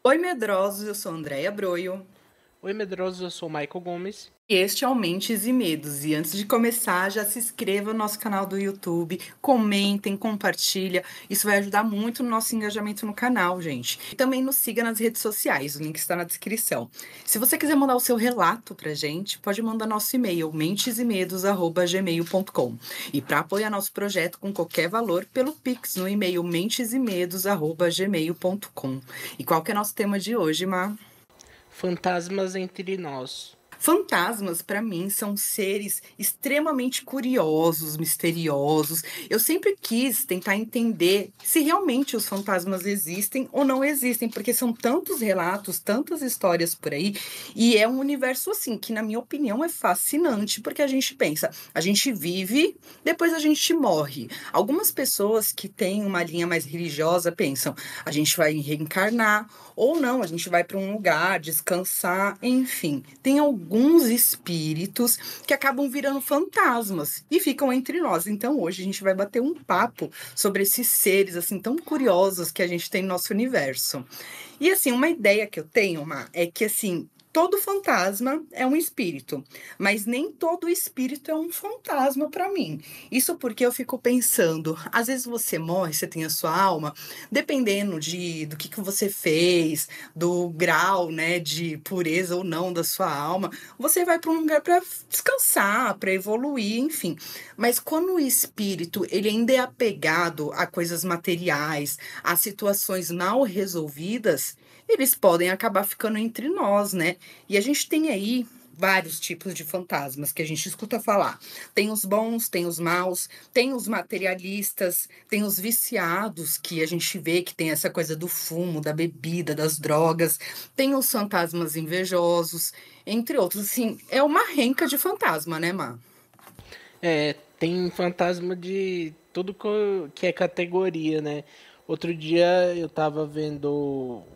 Oi, medrosos, eu sou Andréia Broio. Oi, medrosos, eu sou o Michael Gomes. E este é o Mentes e Medos. E antes de começar, já se inscreva no nosso canal do YouTube, comentem, compartilha. Isso vai ajudar muito no nosso engajamento no canal, gente. E também nos siga nas redes sociais, o link está na descrição. Se você quiser mandar o seu relato pra gente, pode mandar nosso e-mail, mentesemedos@gmail.com. E para apoiar nosso projeto com qualquer valor, pelo Pix no e-mail mentesemedos@gmail.com. E qual que é nosso tema de hoje, Má? Fantasmas entre nós. Fantasmas, para mim, são seres extremamente curiosos, misteriosos. Eu sempre quis tentar entender se realmente os fantasmas existem ou não existem, porque são tantos relatos, tantas histórias por aí, e é um universo assim que, na minha opinião, é fascinante, porque a gente pensa, a gente vive, depois a gente morre. Algumas pessoas que têm uma linha mais religiosa pensam, a gente vai reencarnar ou não, a gente vai para um lugar descansar, enfim. Tem alguns espíritos que acabam virando fantasmas e ficam entre nós. Então hoje a gente vai bater um papo sobre esses seres assim tão curiosos que a gente tem no nosso universo. E assim, uma ideia que eu tenho, é que assim, todo fantasma é um espírito, mas nem todo espírito é um fantasma para mim. Isso porque eu fico pensando, às vezes você morre, você tem a sua alma, dependendo do que você fez, do grau, né, de pureza ou não da sua alma, você vai para um lugar para descansar, para evoluir, enfim. Mas quando o espírito, ele ainda é apegado a coisas materiais, a situações mal resolvidas, eles podem acabar ficando entre nós, né? E a gente tem aí vários tipos de fantasmas que a gente escuta falar. Tem os bons, tem os maus, tem os materialistas, tem os viciados, que a gente vê que tem essa coisa do fumo, da bebida, das drogas, tem os fantasmas invejosos, entre outros. Assim, é uma renca de fantasma, né, Má? Tem fantasma de tudo que é categoria, né? Outro dia eu tava vendo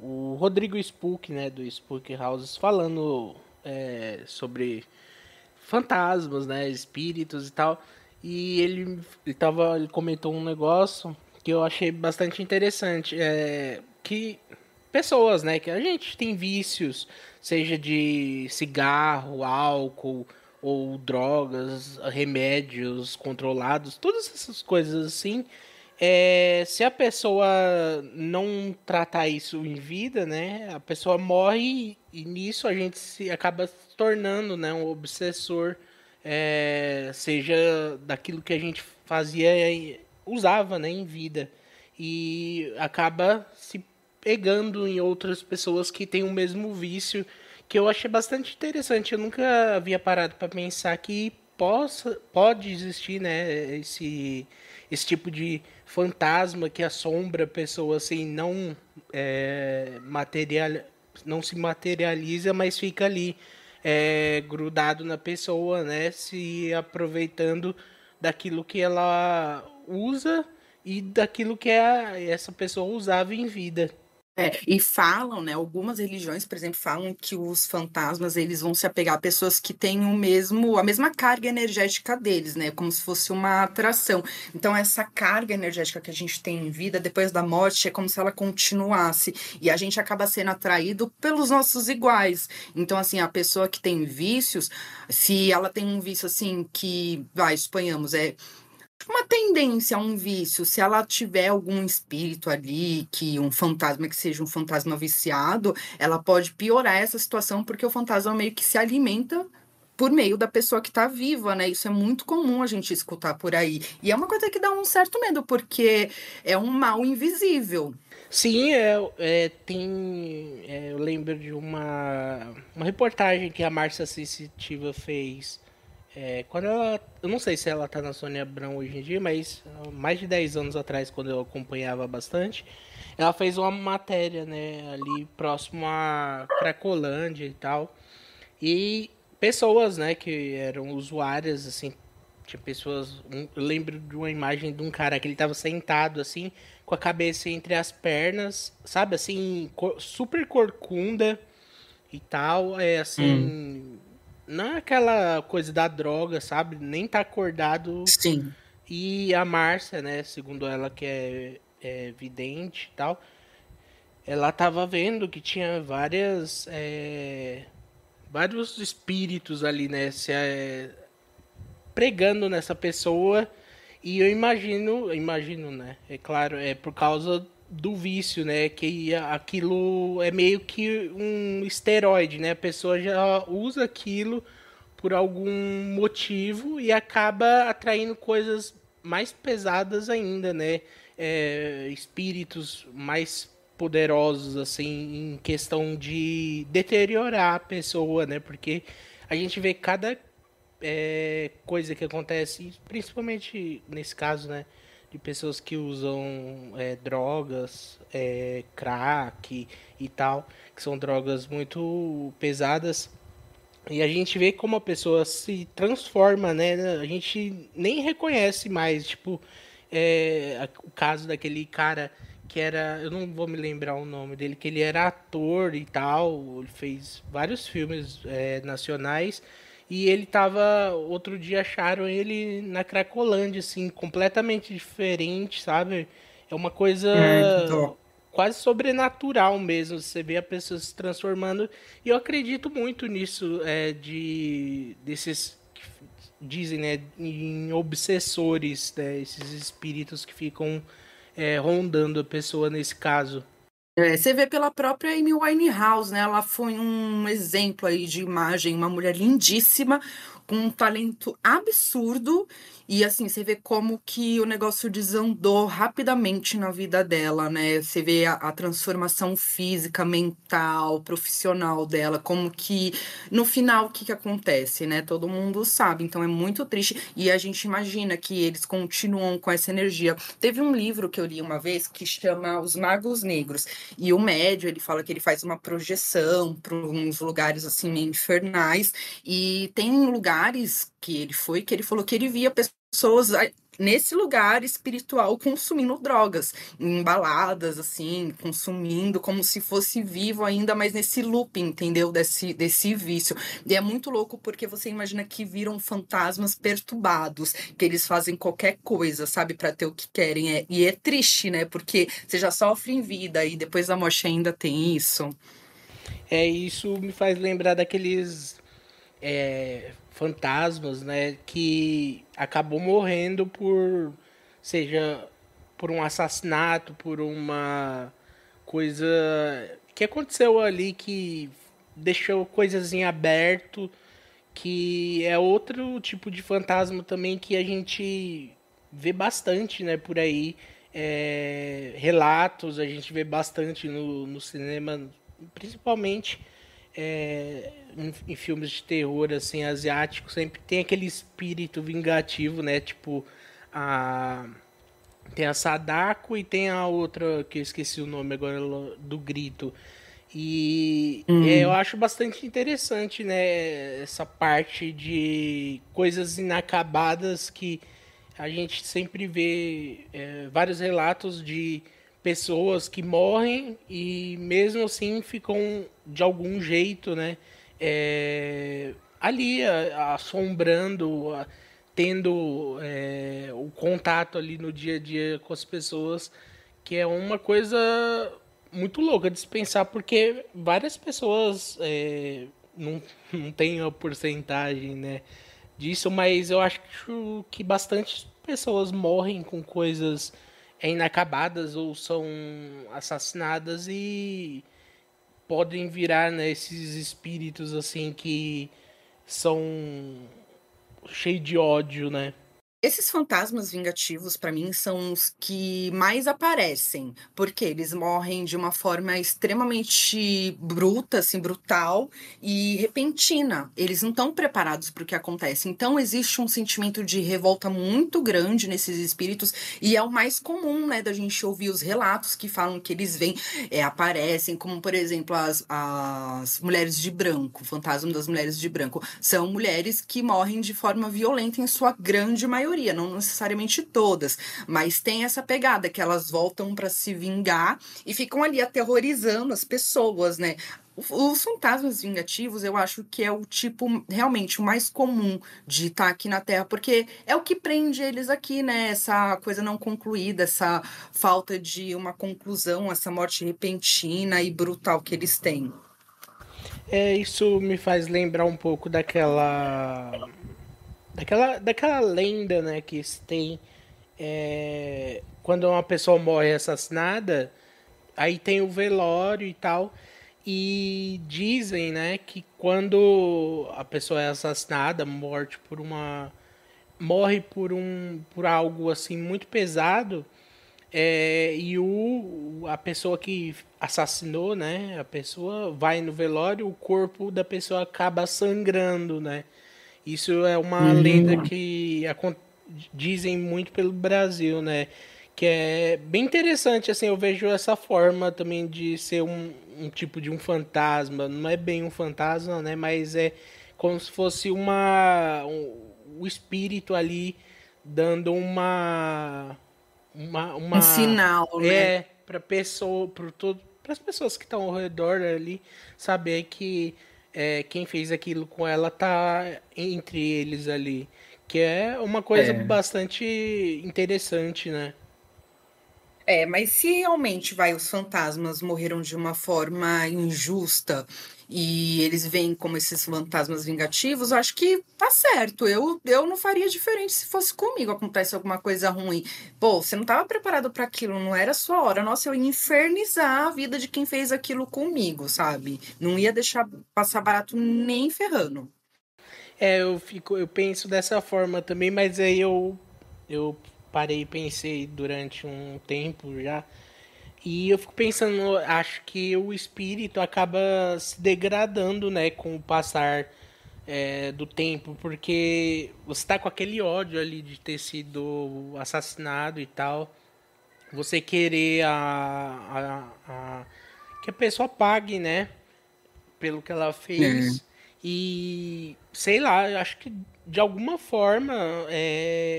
o Rodrigo Spook, né, do Spook Houses, falando sobre fantasmas, né, espíritos e tal. E ele comentou um negócio que eu achei bastante interessante, que pessoas, né, que a gente tem vícios, seja de cigarro, álcool ou drogas, remédios controlados, todas essas coisas assim. Se a pessoa não tratar isso em vida, né, a pessoa morre e nisso a gente acaba se tornando, né, um obsessor, seja daquilo que a gente fazia, usava, né, em vida e acaba se pegando em outras pessoas que têm o mesmo vício, que eu achei bastante interessante. Eu nunca havia parado para pensar que pode existir, né, esse tipo de fantasma que assombra a pessoa assim, não se materializa, mas fica ali grudado na pessoa, né, se aproveitando daquilo que ela usa e daquilo que essa pessoa usava em vida. E falam, né, algumas religiões, por exemplo, falam que os fantasmas, eles vão se apegar a pessoas que têm a mesma carga energética deles, né, como se fosse uma atração. Então, essa carga energética que a gente tem em vida, depois da morte, é como se ela continuasse, e a gente acaba sendo atraído pelos nossos iguais. Então, assim, a pessoa que tem vícios, se ela tem um vício, assim, que, suponhamos, uma tendência a um vício, se ela tiver algum espírito ali, que um fantasma que seja um fantasma viciado, ela pode piorar essa situação, porque o fantasma meio que se alimenta por meio da pessoa que está viva, né? Isso é muito comum a gente escutar por aí. E é uma coisa que dá um certo medo, porque é um mal invisível. Sim, eu lembro de uma reportagem que a Márcia Sensitiva fez. Quando eu não sei se ela tá na Sônia Abrão hoje em dia, mas mais de 10 anos atrás, quando eu acompanhava bastante, ela fez uma matéria, né, ali próximo a Cracolândia e tal. E pessoas, né, que eram usuárias, assim, tinha pessoas. Eu lembro de uma imagem de um cara que ele tava sentado, assim, com a cabeça entre as pernas, sabe, assim, super corcunda e tal, Hum, assim. Não é aquela coisa da droga, sabe? Nem tá acordado. sim. E a Márcia, né? Segundo ela, que é vidente e tal. ela tava vendo que tinha vários espíritos ali, né? Pregando nessa pessoa. E eu imagino, né? É claro, é por causa do vício, né? Que aquilo é meio que um esteroide, né? A pessoa já usa aquilo por algum motivo e acaba atraindo coisas mais pesadas ainda, né? Espíritos mais poderosos, assim, em questão de deteriorar a pessoa, né? Porque a gente vê cada coisa que acontece, principalmente nesse caso, né? De pessoas que usam drogas, crack e tal, que são drogas muito pesadas. E a gente vê como a pessoa se transforma, né? A gente nem reconhece mais, tipo, o caso daquele cara que era, eu não vou me lembrar o nome dele, que ele era ator e tal, ele fez vários filmes nacionais, e ele tava, outro dia acharam ele na Cracolândia, assim, completamente diferente, sabe? É uma coisa Que dó. quase sobrenatural mesmo. Você vê a pessoa se transformando. E eu acredito muito nisso, desses que dizem, né, em obsessores, né, esses espíritos que ficam rondando a pessoa nesse caso. Você vê pela própria Amy Winehouse, né? Ela foi um exemplo aí de imagem, uma mulher lindíssima, com um talento absurdo. E assim, você vê como que o negócio desandou rapidamente na vida dela, né? Você vê a transformação física, mental, profissional dela, como que no final o que que acontece, né? Todo mundo sabe, então é muito triste. E a gente imagina que eles continuam com essa energia. Teve um livro que eu li uma vez que chama Os Magos Negros. E o médio, ele fala que ele faz uma projeção para uns lugares assim meio infernais. E tem lugares que ele foi que ele falou que ele via pessoas nesse lugar espiritual consumindo drogas, embaladas assim, consumindo como se fosse vivo ainda, mas nesse looping, entendeu? Desse vício. E é muito louco porque você imagina que viram fantasmas perturbados, que eles fazem qualquer coisa, sabe, para ter o que querem. E é triste, né? Porque você já sofre em vida e depois da morte ainda tem isso. Isso me faz lembrar daqueles fantasmas, né, que acabou morrendo seja, por um assassinato, por uma coisa que aconteceu ali que deixou coisas em aberto, que é outro tipo de fantasma também que a gente vê bastante, né, por aí. Relatos, a gente vê bastante no cinema, principalmente em filmes de terror assim asiáticos, sempre tem aquele espírito vingativo, né? Tipo, a tem a Sadako e tem a outra que eu esqueci o nome agora do grito. E eu Hum. acho bastante interessante, né, essa parte de coisas inacabadas que a gente sempre vê vários relatos de pessoas que morrem e mesmo assim ficam de algum jeito, né, ali assombrando, tendo o contato ali no dia a dia com as pessoas, que é uma coisa muito louca de se pensar, porque várias pessoas não têm a porcentagem, né, disso, mas eu acho que bastante pessoas morrem com coisas inacabadas ou são assassinadas e podem virar, né, esses espíritos assim que são cheios de ódio, né? Esses fantasmas vingativos, pra mim, são os que mais aparecem, porque eles morrem de uma forma extremamente bruta, assim, brutal e repentina. Eles não estão preparados para o que acontece. Então, existe um sentimento de revolta muito grande nesses espíritos, e é o mais comum, né, da gente ouvir os relatos que falam que eles vêm, aparecem, como, por exemplo, as mulheres de branco, o fantasma das mulheres de branco. São mulheres que morrem de forma violenta em sua grande maioria. maioria, não necessariamente todas, mas tem essa pegada que elas voltam para se vingar e ficam ali aterrorizando as pessoas, né? Os fantasmas vingativos, eu acho que é o tipo realmente o mais comum de estar aqui na Terra, porque é o que prende eles aqui, né? Essa coisa não concluída, essa falta de uma conclusão, essa morte repentina e brutal que eles têm. Isso me faz lembrar um pouco daquela lenda, né, que se tem quando uma pessoa morre assassinada, aí tem o velório e tal, e dizem, né, que quando a pessoa é assassinada, morre por algo assim muito pesado, e a pessoa que assassinou, né, a pessoa vai no velório, o corpo da pessoa acaba sangrando, né? Isso é uma lenda Hum. que dizem muito pelo Brasil, né? Que é bem interessante, assim, eu vejo essa forma também de ser um tipo de um fantasma. Não é bem um fantasma, né? Mas é como se fosse o espírito ali dando Um sinal, né? para pessoa, para as pessoas que estão ao redor ali saber que quem fez aquilo com ela tá entre eles ali, que é uma coisa É. bastante interessante, né? É, mas se realmente os fantasmas morreram de uma forma injusta e eles veem como esses fantasmas vingativos, eu acho que tá certo. Eu não faria diferente se fosse comigo, acontece alguma coisa ruim. Pô, você não estava preparado para aquilo, não era a sua hora. Nossa, eu ia infernizar a vida de quem fez aquilo comigo, sabe? Não ia deixar passar barato nem ferrando. Eu penso dessa forma também, mas aí eu parei e pensei durante um tempo já. E eu fico pensando, acho que o espírito acaba se degradando, né, com o passar do tempo, porque você tá com aquele ódio ali de ter sido assassinado e tal, você querer que a pessoa pague, né, pelo que ela É. fez. E sei lá, eu acho que de alguma forma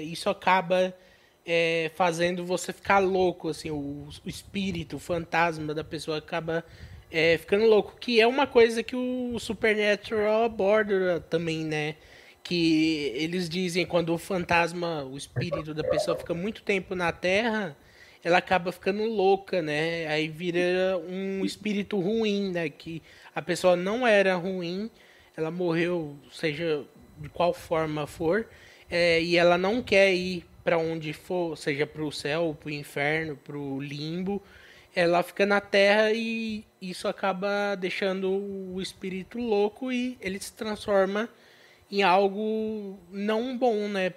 isso acaba fazendo você ficar louco, assim, o espírito, o fantasma da pessoa acaba ficando louco, que é uma coisa que o Supernatural aborda também, né? Que eles dizem quando o fantasma, o espírito da pessoa fica muito tempo na Terra, ela acaba ficando louca, né? Aí vira um espírito ruim, né? Que a pessoa não era ruim, ela morreu, seja de qual forma for, e ela não quer ir para onde for, seja para o céu, para o inferno, para o limbo. Ela fica na Terra e isso acaba deixando o espírito louco e ele se transforma em algo não bom, né?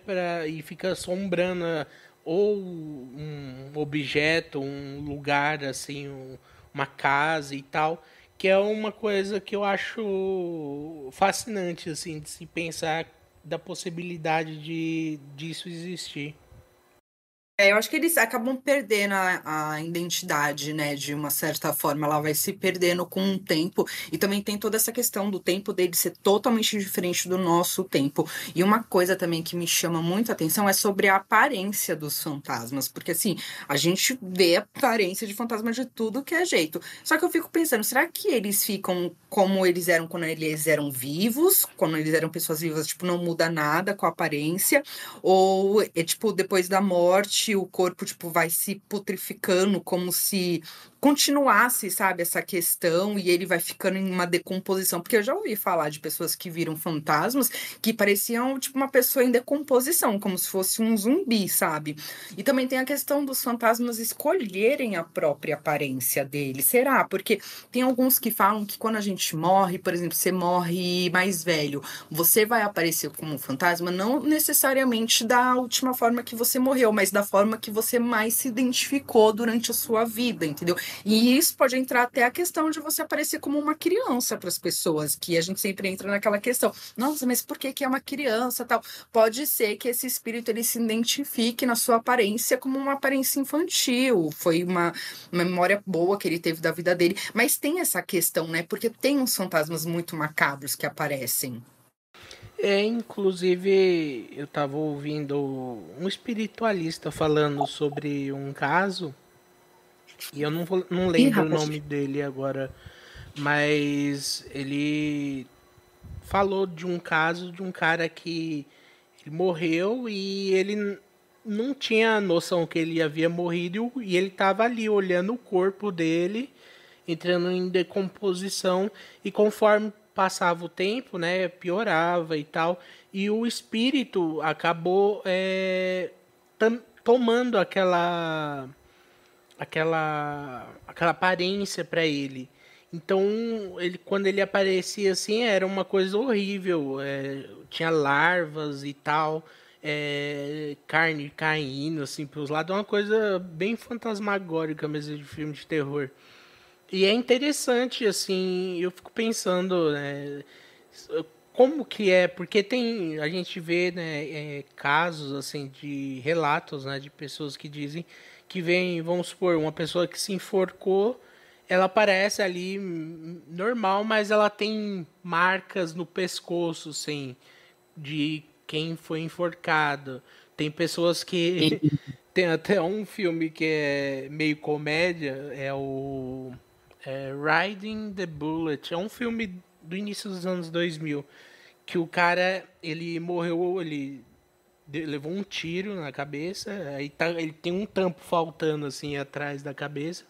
E fica assombrando ou um objeto, um lugar, assim, uma casa e tal, que é uma coisa que eu acho fascinante, assim, de se pensar da possibilidade disso existir. Eu acho que eles acabam perdendo a identidade, né? De uma certa forma, ela vai se perdendo com o tempo. E também tem toda essa questão do tempo dele ser totalmente diferente do nosso tempo. E uma coisa também que me chama muito a atenção é sobre a aparência dos fantasmas. Porque, assim, a gente vê a aparência de fantasma de tudo que é jeito. Só que eu fico pensando, será que eles ficam como eles eram quando eles eram vivos? Quando eles eram pessoas vivas, tipo, não muda nada com a aparência? Ou é tipo, depois da morte, o corpo tipo vai se putrificando como se continuasse, sabe, essa questão e ele vai ficando em uma decomposição, porque eu já ouvi falar de pessoas que viram fantasmas que pareciam tipo uma pessoa em decomposição, como se fosse um zumbi, sabe? E também tem a questão dos fantasmas escolherem a própria aparência deles. Será? Porque tem alguns que falam que quando a gente morre, por exemplo, você morre mais velho, você vai aparecer como um fantasma, não necessariamente da última forma que você morreu, mas da forma que você mais se identificou durante a sua vida, entendeu? E isso pode entrar até a questão de você aparecer como uma criança para as pessoas, que a gente sempre entra naquela questão. Nossa, mas por que que é uma criança, tal? Pode ser que esse espírito ele se identifique na sua aparência como uma aparência infantil. Foi uma memória boa que ele teve da vida dele, mas tem essa questão, né? Porque tem uns fantasmas muito macabros que aparecem. Inclusive, eu tava ouvindo um espiritualista falando sobre um caso, e eu não Ih, lembro o rapaz. nome dele agora, mas ele falou de um caso de um cara que ele morreu e ele não tinha noção que ele havia morrido e ele estava ali olhando o corpo dele entrando em decomposição e conforme passava o tempo, né, piorava e tal, e o espírito acabou tomando aquela aparência para ele. Então, ele, quando ele aparecia assim, era uma coisa horrível. Tinha larvas e tal, carne caindo assim pelos lados, uma coisa bem fantasmagórica mesmo de filme de terror. E é interessante, assim, eu fico pensando, né, como que é, porque tem, a gente vê, né, casos, assim, de relatos, né, de pessoas que dizem que vem, vamos supor, uma pessoa que se enforcou, ela aparece ali normal, mas ela tem marcas no pescoço, assim, de quem foi enforcado. Tem pessoas que tem até um filme que é meio comédia, é o Riding the Bullet. É um filme do início dos anos 2000 que o cara, ele morreu, ele levou um tiro na cabeça, aí ele tem um tampo faltando assim atrás da cabeça.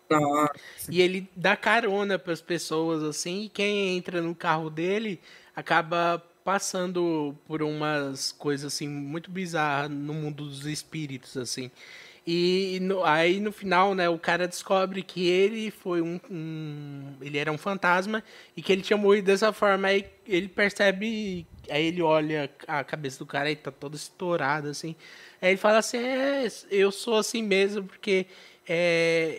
Nossa. E ele dá carona para as pessoas assim, e quem entra no carro dele acaba passando por umas coisas assim muito bizarras no mundo dos espíritos assim. Aí no final, né, o cara descobre que ele foi ele era um fantasma e que ele tinha morrido dessa forma. Aí ele percebe, aí ele olha a cabeça do cara e tá toda estourada assim. Aí ele fala assim: eu sou assim mesmo porque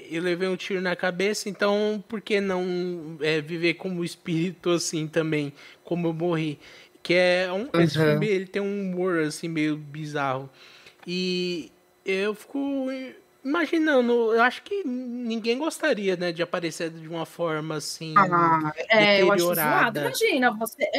eu levei um tiro na cabeça, então por que não viver como espírito assim também, como eu morri? Esse filme Aham. ele tem um humor assim meio bizarro. E eu fico imaginando, eu acho que ninguém gostaria, né, de aparecer de uma forma assim Ah, eu acho zoado. deteriorada. Imagina, você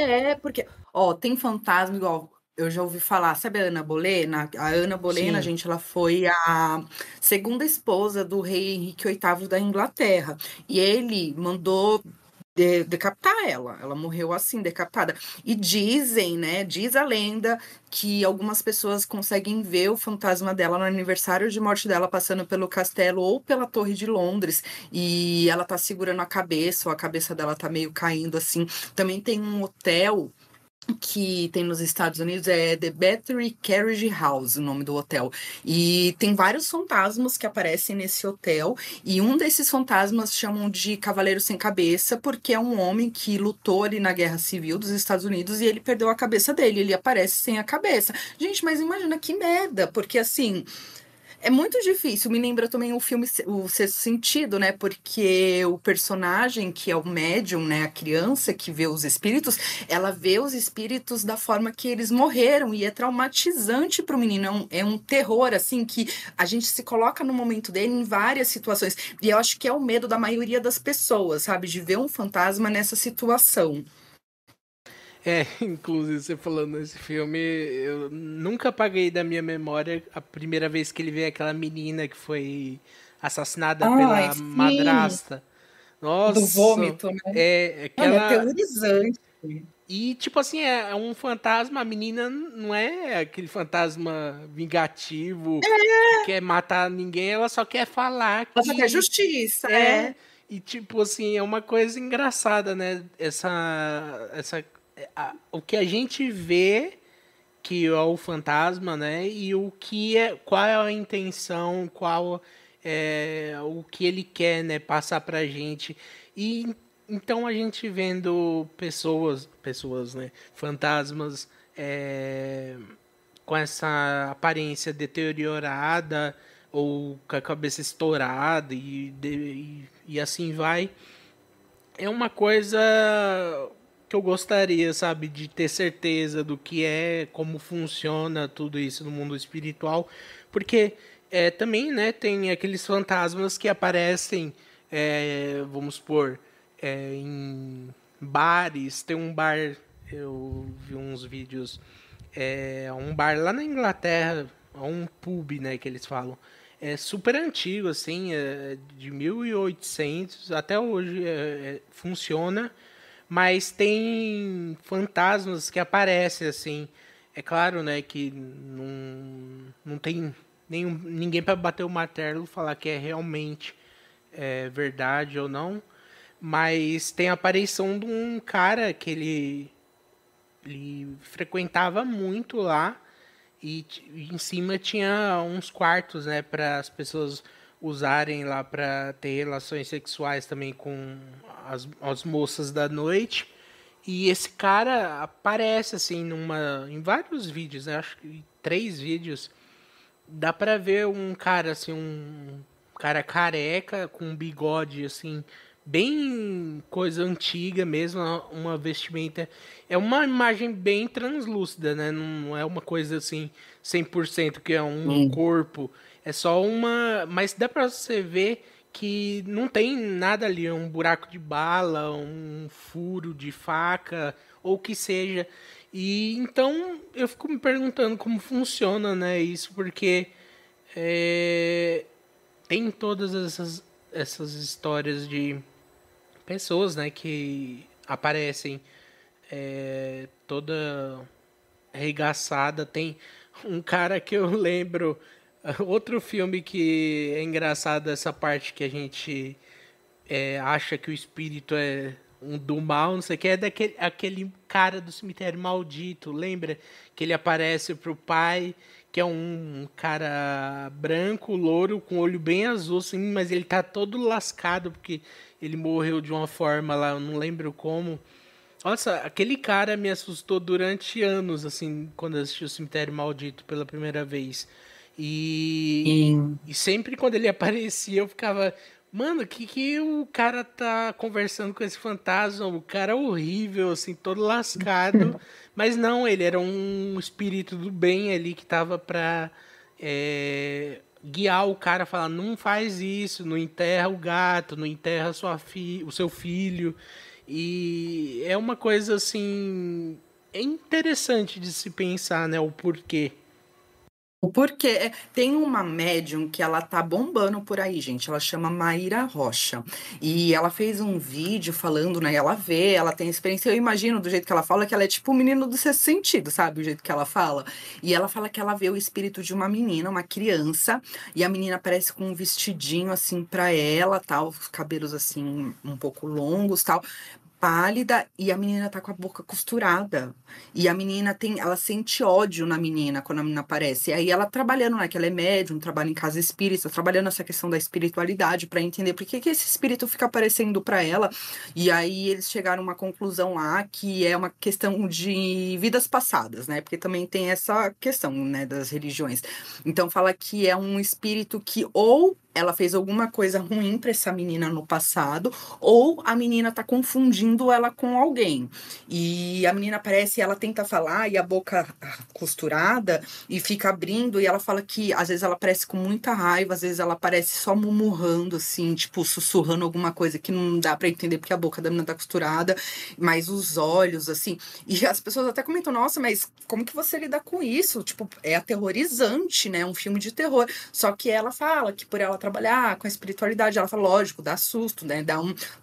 porque, ó, tem fantasma igual eu já ouvi falar, sabe a Ana Bolena? A Ana Bolena, Sim. gente, ela foi a segunda esposa do rei Henrique VIII da Inglaterra. E ele mandou decapitar ela. Ela morreu assim, decapitada. E dizem, né? Diz a lenda que algumas pessoas conseguem ver o fantasma dela no aniversário de morte dela passando pelo castelo ou pela Torre de Londres e ela tá segurando a cabeça, ou a cabeça dela tá meio caindo assim. Também tem um hotel que tem nos Estados Unidos, é The Battery Carriage House, o nome do hotel. E tem vários fantasmas que aparecem nesse hotel, e um desses fantasmas chamam de Cavaleiro Sem Cabeça, porque é um homem que lutou ali na Guerra Civil dos Estados Unidos e ele perdeu a cabeça dele, ele aparece sem a cabeça. Gente, mas imagina que merda, porque assim, é muito difícil. Me lembra também o filme O Sexto Sentido, né? Porque o personagem, que é o médium, né? A criança que vê os espíritos, ela vê os espíritos da forma que eles morreram. E é traumatizante para o menino. É um terror, assim, que a gente se coloca no momento dele em várias situações. E eu acho que é o medo da maioria das pessoas, sabe? De ver um fantasma nessa situação. Inclusive você falando nesse filme, eu nunca apaguei da minha memória a primeira vez que ele vê aquela menina que foi assassinada Ai, pela sim. madrasta. Do Nossa, vômito, né? é Mano, é aquela. aterrorizante. E, tipo assim, é um fantasma, a menina não é aquele fantasma vingativo que quer matar ninguém, ela só quer falar Ela só quer que justiça, é. E, tipo assim, é uma coisa engraçada, né? O que a gente vê que é o fantasma, né? E qual é a intenção, qual é o que ele quer, né? Passar pra gente. E então a gente vendo pessoas, né? Fantasmas com essa aparência deteriorada ou com a cabeça estourada e assim vai. É uma coisa que eu gostaria, sabe, de ter certeza do que é, como funciona tudo isso no mundo espiritual, porque também, né, tem aqueles fantasmas que aparecem, vamos supor, em bares, tem um bar eu vi uns vídeos, um bar lá na Inglaterra, um pub, né, que eles falam. É super antigo, assim, de 1800, até hoje funciona, mas tem fantasmas que aparecem, assim. É claro, né, que não tem ninguém para bater o martelo e falar que é realmente verdade ou não, mas tem a aparição de um cara que ele frequentava muito lá e em cima tinha uns quartos, né, para as pessoas usarem lá para ter relações sexuais também com as moças da noite. E esse cara aparece assim em vários vídeos, né? Acho que 3 vídeos. Dá pra ver um cara assim, um cara careca com um bigode assim, bem coisa antiga mesmo, uma vestimenta. É uma imagem bem translúcida, né? Não é uma coisa assim 100% que é um Hum. corpo. É só uma, mas dá pra você ver que não tem nada ali, um buraco de bala, um furo de faca ou o que seja. E então eu fico me perguntando como funciona, né, isso, porque é, tem todas essas histórias de pessoas, né, que aparecem toda arregaçada. Tem um cara que eu lembro, outro filme que é engraçado, essa parte que a gente acha que o espírito é um do mal, não sei o que, é daquele aquele cara do cemitério maldito, lembra? Que ele aparece pro pai, que é um cara branco, louro, com olho bem azul, assim, mas ele tá todo lascado, porque ele morreu de uma forma lá, eu não lembro como. Nossa, aquele cara me assustou durante anos, assim, quando eu assisti o Cemitério Maldito pela primeira vez. Sim. E sempre quando ele aparecia, eu ficava, mano, que o cara tá conversando com esse fantasma? O cara é horrível, assim, todo lascado. Mas não, ele era um espírito do bem ali que tava pra guiar o cara, falar, não faz isso, não enterra o gato, não enterra o seu filho. E é uma coisa assim, é interessante de se pensar, né, o porquê. O porquê tem uma médium que ela tá bombando por aí, gente. Ela chama Maíra Rocha. E ela fez um vídeo falando, né? Ela vê, ela tem experiência. Eu imagino do jeito que ela fala que ela é tipo o menino do sexto sentido, sabe? O jeito que ela fala. E ela fala que ela vê o espírito de uma menina, uma criança, e a menina aparece com um vestidinho assim pra ela, tal, os cabelos assim um pouco longos, tal, pálida, e a menina tá com a boca costurada. E a menina ela sente ódio na menina quando a menina aparece. E aí ela trabalhando, né, que ela é médium, trabalha em casa espírita, trabalhando essa questão da espiritualidade para entender por que que esse espírito fica aparecendo para ela. E aí eles chegaram a uma conclusão lá que é uma questão de vidas passadas, né? Porque também tem essa questão, né, das religiões. Então fala que é um espírito que ou ela fez alguma coisa ruim para essa menina no passado, ou a menina tá confundindo ela com alguém. E a menina aparece e ela tenta falar e a boca costurada e fica abrindo e ela fala que às vezes ela aparece com muita raiva, às vezes ela aparece só murmurando assim, tipo sussurrando alguma coisa que não dá para entender porque a boca da menina tá costurada, mas os olhos assim. E as pessoas até comentam: "Nossa, mas como que você lida com isso? Tipo, é aterrorizante, né? Um filme de terror". Só que ela fala que por ela trabalhar com a espiritualidade, ela fala, lógico, dá susto, né?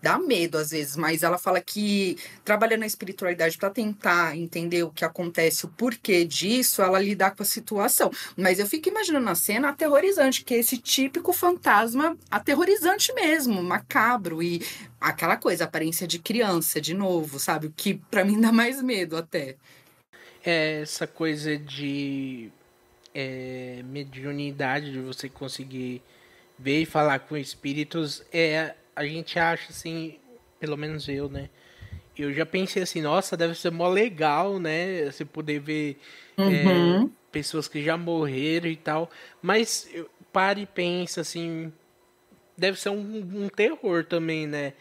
Dá medo às vezes, mas ela fala que trabalhando na espiritualidade para tentar entender o que acontece, o porquê disso, ela lidar com a situação. Mas eu fico imaginando a cena aterrorizante, que é esse típico fantasma aterrorizante mesmo, macabro e aquela coisa, aparência de criança, de novo, sabe? O que para mim dá mais medo até. É essa coisa de mediunidade, de você conseguir ver e falar com espíritos, a gente acha assim, pelo menos eu, né? Eu já pensei assim, nossa, deve ser mó legal, né? Você poder ver Uhum. pessoas que já morreram e tal. Mas eu paro e penso assim, deve ser um terror também, né?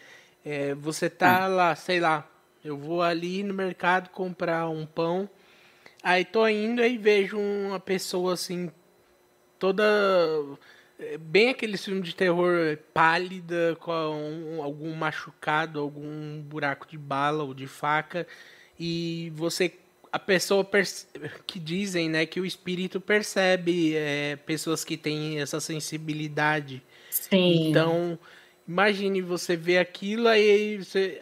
Você É. tá lá, sei lá, eu vou ali no mercado comprar um pão, aí tô indo e vejo uma pessoa assim, toda bem aquele filme de terror pálida, com algum machucado, algum buraco de bala ou de faca. e você, a pessoa que dizem, né, que o espírito percebe pessoas que têm essa sensibilidade. Sim. Então, imagine você ver aquilo, aí você,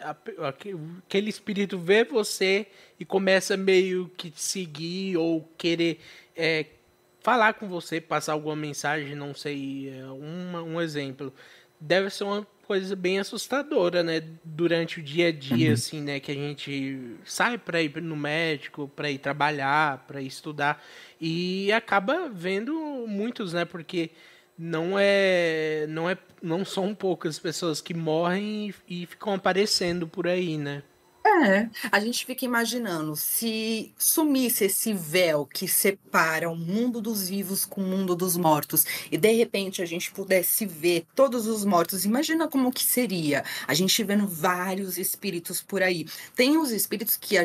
aquele espírito vê você e começa meio que te seguir ou querer falar com você, passar alguma mensagem, não sei, um exemplo. Deve ser uma coisa bem assustadora, né? Durante o dia a dia, Uhum. assim, né? Que a gente sai para ir no médico, para ir trabalhar, para ir estudar e acaba vendo muitos, né? Porque não são poucas pessoas que morrem e ficam aparecendo por aí, né? É, a gente fica imaginando, se sumisse esse véu que separa o mundo dos vivos com o mundo dos mortos, e de repente a gente pudesse ver todos os mortos, imagina como que seria? A gente vendo vários espíritos por aí. Tem os espíritos que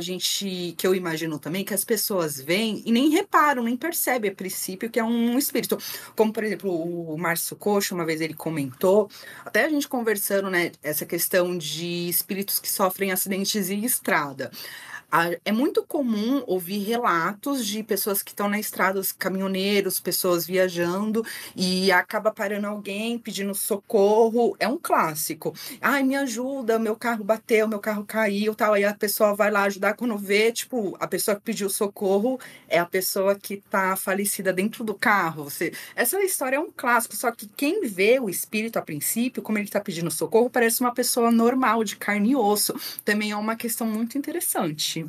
eu imagino também, que as pessoas veem e nem reparam, nem percebem a princípio que é um espírito. Como, por exemplo, o Márcio Cocho, uma vez ele comentou, até a gente conversando, né, essa questão de espíritos que sofrem acidentes em estrada. É muito comum ouvir relatos de pessoas que estão na estrada, os caminhoneiros, pessoas viajando, e acaba parando alguém pedindo socorro. É um clássico. Ai, me ajuda, meu carro bateu, meu carro caiu, tal. Aí a pessoa vai lá ajudar quando vê, tipo, a pessoa que pediu socorro é a pessoa que tá falecida dentro do carro. Essa história é um clássico, só que quem vê o espírito a princípio, como ele tá pedindo socorro, parece uma pessoa normal, de carne e osso. Também é uma questão muito interessante.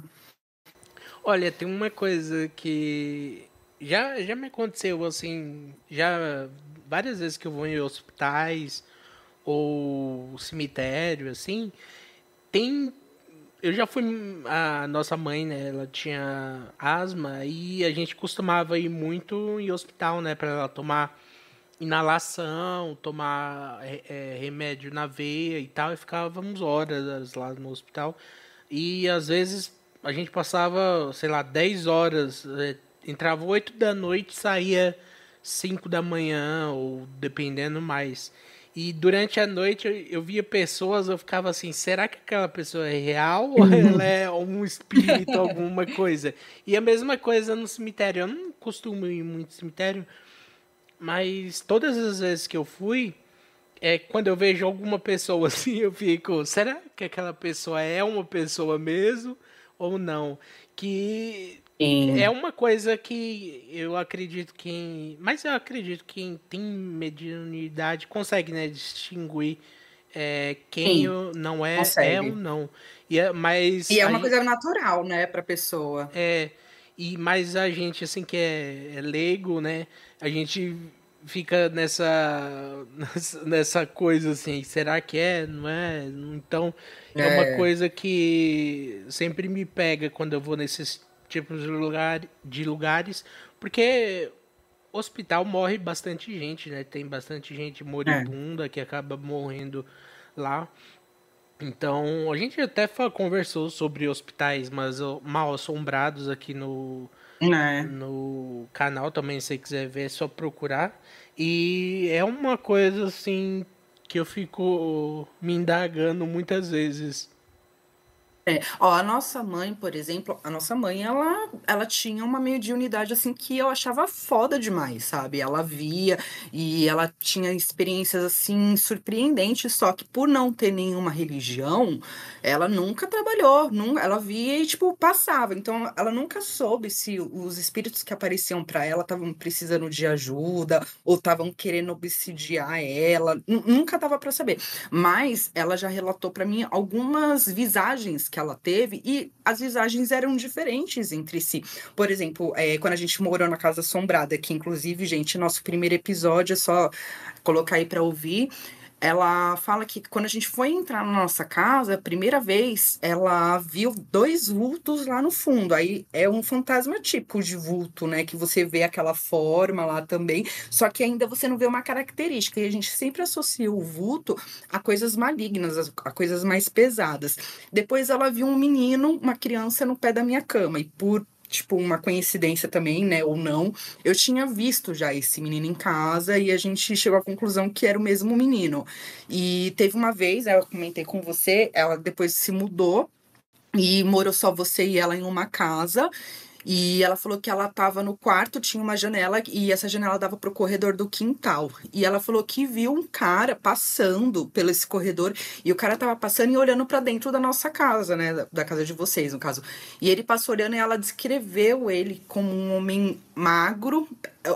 Olha, tem uma coisa que já me aconteceu assim, já várias vezes que eu vou em hospitais ou cemitério, assim, tem. Eu já fui. A nossa mãe, né? Ela tinha asma e a gente costumava ir muito em hospital, né? Pra ela tomar inalação, tomar remédio na veia e tal. E ficávamos horas lá no hospital. E às vezes a gente passava, sei lá, 10 horas. Entrava 8 da noite, saía 5 da manhã, ou dependendo mais. E durante a noite eu via pessoas, eu ficava assim, será que aquela pessoa é real ou ela é um espírito, alguma coisa? E a mesma coisa no cemitério. Eu não costumo ir muito no cemitério, mas todas as vezes que eu fui, quando eu vejo alguma pessoa assim, eu fico, será que aquela pessoa é uma pessoa mesmo ou não? Que é Sim, uma coisa que eu acredito mas eu acredito que quem tem mediunidade consegue, né, distinguir quem sim, não é ou consegue. não. E é uma coisa natural, né, para a pessoa. Mas a gente, assim, que é leigo, né? A gente fica nessa coisa assim, será que é? Não é? Então, é uma É, coisa que sempre me pega quando eu vou nesses tipos de lugares, porque hospital morre bastante gente, né? Tem bastante gente é, moribunda que acaba morrendo lá. Então, a gente até conversou sobre hospitais mas mal assombrados aqui né. no canal também, se você quiser ver, é só procurar. E é uma coisa assim que eu fico me indagando muitas vezes. É, ó, a nossa mãe, por exemplo, a nossa mãe, ela tinha uma mediunidade, assim, que eu achava foda demais, sabe? Ela via e ela tinha experiências, assim, surpreendentes, só que por não ter nenhuma religião, ela nunca trabalhou, ela via e, tipo, passava. Então, ela nunca soube se os espíritos que apareciam pra ela estavam precisando de ajuda ou estavam querendo obsidiar ela, nunca dava pra saber. Mas ela já relatou para mim algumas visagens que ela teve e as visagens eram diferentes entre si. Por exemplo, quando a gente morou na Casa Assombrada, que inclusive, gente, nosso primeiro episódio é só colocar aí para ouvir. Ela fala que quando a gente foi entrar na nossa casa, a primeira vez, ela viu dois vultos lá no fundo. Aí é um fantasma tipo de vulto, né? Que você vê aquela forma lá também, só que ainda você não vê uma característica. E a gente sempre associa o vulto a coisas malignas, a coisas mais pesadas. Depois ela viu um menino, uma criança no pé da minha cama, e por tipo, uma coincidência também, né, ou não, eu tinha visto já esse menino em casa e a gente chegou à conclusão que era o mesmo menino. E teve uma vez, eu comentei com você, ela depois se mudou e morou só você e ela em uma casa. E ela falou que ela estava no quarto, tinha uma janela e essa janela dava para o corredor do quintal. E ela falou que viu um cara passando pelo esse corredor e o cara tava passando e olhando para dentro da nossa casa, né, da casa de vocês, no caso. E ele passou olhando e ela descreveu ele como um homem magro.